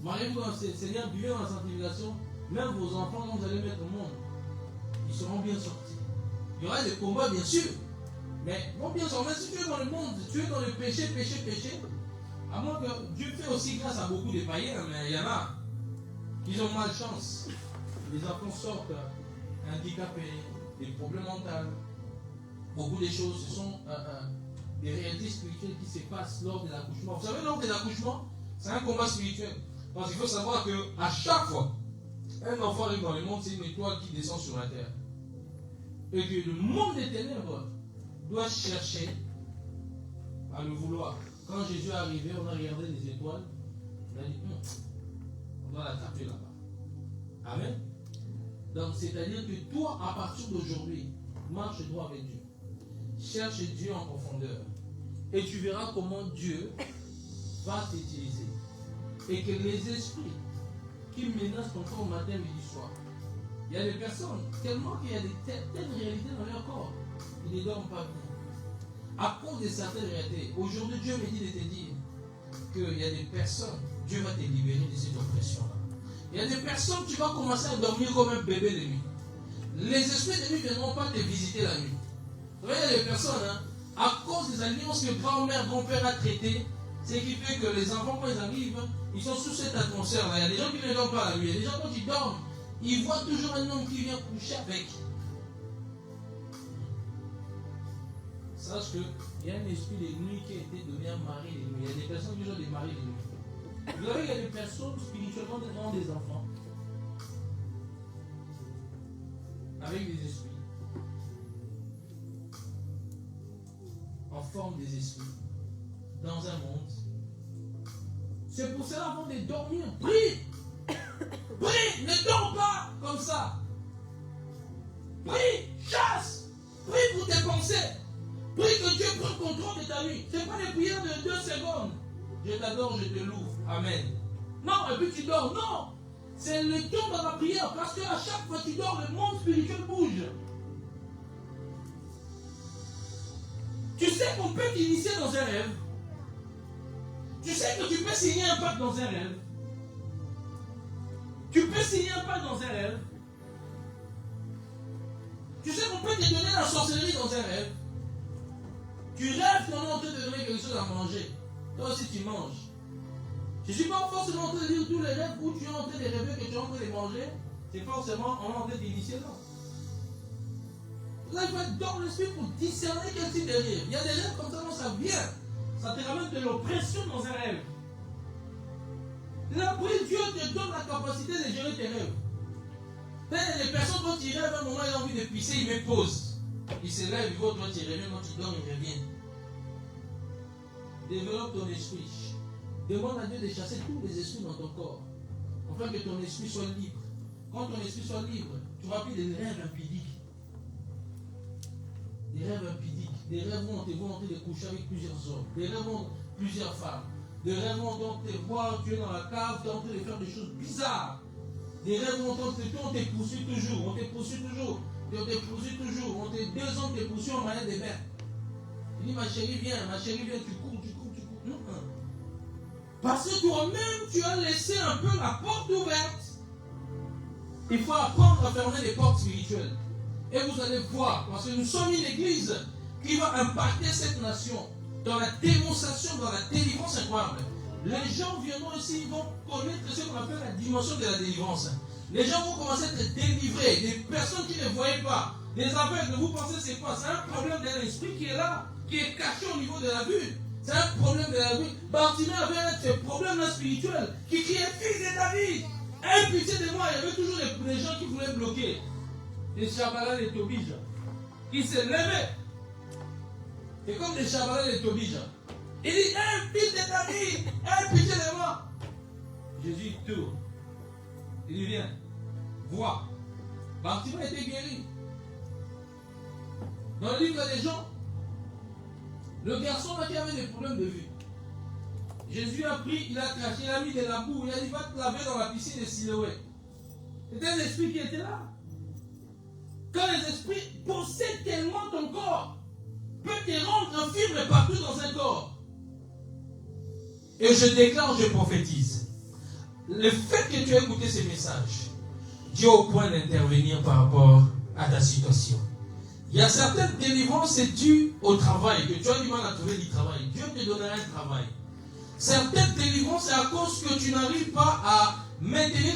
Mariez-vous dans le Seigneur, vivez dans la sanctification. Même vos enfants, quand vous allez mettre au monde, ils seront bien sortis. Il y aura des combats, bien sûr. Mais bon, bien sûr, même si tu es dans le monde, tu es dans le péché, à moins que Dieu fait aussi grâce à beaucoup de païens, mais il y en a qui ont malchance. Les enfants sortent handicapés, des problèmes mentaux, beaucoup de choses. Ce sont des réalités spirituelles qui se passent lors de l'accouchement. Vous savez, lors de l'accouchement, c'est un combat spirituel. Parce qu'il faut savoir qu'à chaque fois, un enfant arrive dans le monde, c'est une étoile qui descend sur la terre. Et que le monde des ténèbres doit chercher à le vouloir. Quand Jésus est arrivé, on a regardé les étoiles, on a dit, on doit la taper là-bas. Amen. Donc, c'est-à-dire que toi, à partir d'aujourd'hui, marche droit avec Dieu. Cherche Dieu en profondeur. Et tu verras comment Dieu va t'utiliser. Et que les esprits qui menacent ton corps matin, midi, soir, il y a des personnes, tellement qu'il y a telles réalités dans leur corps, ils ne dorment pas bien. À cause de certaines réalités, aujourd'hui, Dieu me dit de te dire qu'il y a des personnes, Dieu va te libérer de cette oppression-là. Il y a des personnes, tu vas commencer à dormir comme un bébé de nuit. Les esprits de nuit ne viendront pas te visiter la nuit. Vous voyez, il y a des personnes, à cause des alliances que grand-mère, grand-père a traitées, ce qui fait que les enfants, quand ils arrivent, ils sont sous cette atmosphère-là. Il y a des gens qui ne dorment pas la nuit. Il y a des gens, quand ils dorment, ils voient toujours un homme qui vient coucher avec. Sache qu'il y a un esprit de nuit qui a été donné à mari de nuit. Il y a des personnes qui ont des maris de nuit. Vous savez, il y a des personnes spirituellement qui ont des enfants avec des esprits, en forme des esprits, dans un monde. C'est pour cela avant de dormir, prie, prie, ne dors pas comme ça. Prie, chasse, prie pour tes pensées, prie que Dieu prenne contrôle de ta vie. Ce n'est pas des prières de 2 secondes. Je t'adore, je te loue. Amen. Non, et puis tu dors. Non. C'est le temps dans la prière. Parce qu'à chaque fois que tu dors, le monde spirituel bouge. Tu sais qu'on peut t'initier dans un rêve. Tu sais que tu peux signer un pacte dans un rêve. Tu peux signer un pacte dans un rêve. Tu sais qu'on peut te donner la sorcellerie dans un rêve. Tu rêves qu'on est en train de donner quelque chose à manger. Toi aussi tu manges. Je ne suis pas forcément en train de dire tous les rêves où tu es en train de rêver que tu es en train de manger. C'est forcément en train d'initier, non. Là, il faut être dans l'esprit pour discerner quel type de rêve. Il y a des rêves comme ça, non, ça vient. Ça te ramène de l'oppression dans un rêve. Là, puis Dieu te donne la capacité de gérer tes rêves. Les personnes, quand ils rêvent, à un moment, ils ont envie de pisser, ils me posent. Ils se lèvent, ils vont, toi, tu reviens, quand tu dors, ils reviennent. Développe ton esprit. Demande à Dieu de chasser tous les esprits dans ton corps, afin que ton esprit soit libre. Quand ton esprit soit libre, tu vas plus des rêves impudiques. Des rêves impudiques. Des rêves où on te voit en train de coucher avec plusieurs hommes. Des rêves où plusieurs femmes. Des rêves où on te voit, tu es dans la cave, tu es en train de faire des choses bizarres. Des rêves où on te poursuit toujours. On te poursuit toujours. On te poursuit toujours. 2 hommes te poursuivent en manière de bain. Il dit, ma chérie, viens, tu cours. Parce que toi-même, tu as laissé un peu la porte ouverte. Il faut apprendre à fermer les portes spirituelles. Et vous allez voir, parce que nous sommes une église qui va impacter cette nation dans la démonstration, dans la délivrance incroyable. Les gens viendront ici, ils vont connaître ce qu'on appelle la dimension de la délivrance. Les gens vont commencer à être délivrés. Des personnes qui ne voyaient pas, des aveugles, vous pensez c'est quoi? C'est un problème de l'esprit qui est là, qui est caché au niveau de la vue. C'est un problème de la vue. Bartimée avait ce problème-là spirituel qui criait fils de David. Aie pitié de moi. Il y avait toujours des gens qui voulaient bloquer. Des Chabalans et Tobija. Ils se levaient. C'est comme des Chabalans et Tobija. Il dit, aie fils de David. Aie pitié de moi. Jésus tourne. Il dit, viens. Vois. Bartimée était guéri. Dans le livre des gens, le garçon là qui avait des problèmes de vue, Jésus a pris, il a craché, il a mis de la boue, il a dit va te laver dans la piscine de Siloé. C'était un esprit qui était là. Quand les esprits possèdent tellement ton corps, peut te rendre infirme partout dans un corps. Et je déclare, je prophétise. Le fait que tu aies écouté ces messages, Dieu est au point d'intervenir par rapport à ta situation. Il y a certaines délivrances, c'est dû au travail, que tu as du mal à trouver du travail. Dieu te donnera un travail. Certaines délivrances, c'est à cause que tu n'arrives pas à maintenir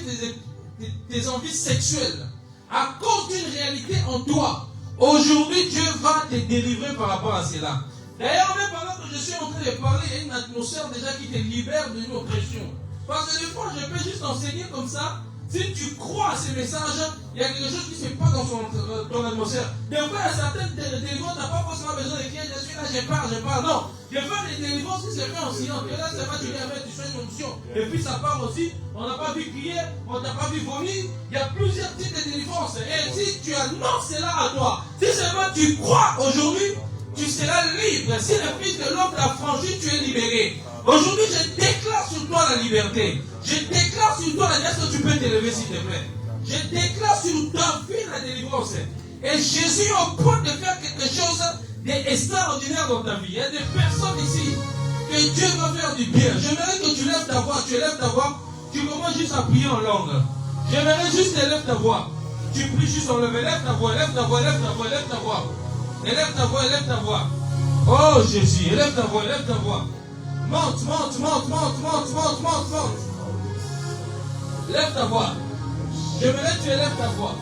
tes envies sexuelles. À cause d'une réalité en toi. Aujourd'hui, Dieu va te délivrer par rapport à cela. D'ailleurs, même pendant que je suis en train de parler, il y a une atmosphère déjà qui te libère d'une oppression. Parce que des fois, je peux juste enseigner comme ça. Si tu crois à ces messages, il y a quelque chose qui ne se passe dans ton atmosphère. Des fois, il y a certaines délivrances, tu n'as pas forcément besoin de crier, je suis là, je parle. Non. Des fois, les délivrances qui se fait en silence. Et là, c'est pas tu viens avec, tu fais une onction. Et puis, ça part aussi. On n'a pas vu crier, on n'a pas vu vomir. Il y a plusieurs types de délivrances. Et si tu annonces cela à toi, si seulement tu crois aujourd'hui, tu seras libre. Si le Fils de l'homme t'a franchi, tu es libéré. Aujourd'hui, je déclare sur toi la liberté. Je déclare sur toi la grâce que tu peux t'élever, s'il te plaît. Je déclare sur ta vie la délivrance. Et Jésus est au point de faire quelque chose d'extraordinaire dans ta vie. Il y a des personnes ici que Dieu va faire du bien. J'aimerais que tu lèves ta voix. Tu élèves ta voix. Tu commences juste à prier en langue. J'aimerais juste élève ta voix. Tu pries juste en langue. Élève ta voix, élève ta voix, élève ta voix, élève ta voix. Élève ta voix, élève ta voix. Oh Jésus, élève ta voix, élève ta voix. Monte, monte, monte, monte, monte, monte, monte, monte. Lève ta voix. Je me lève, tu élèves ta voix.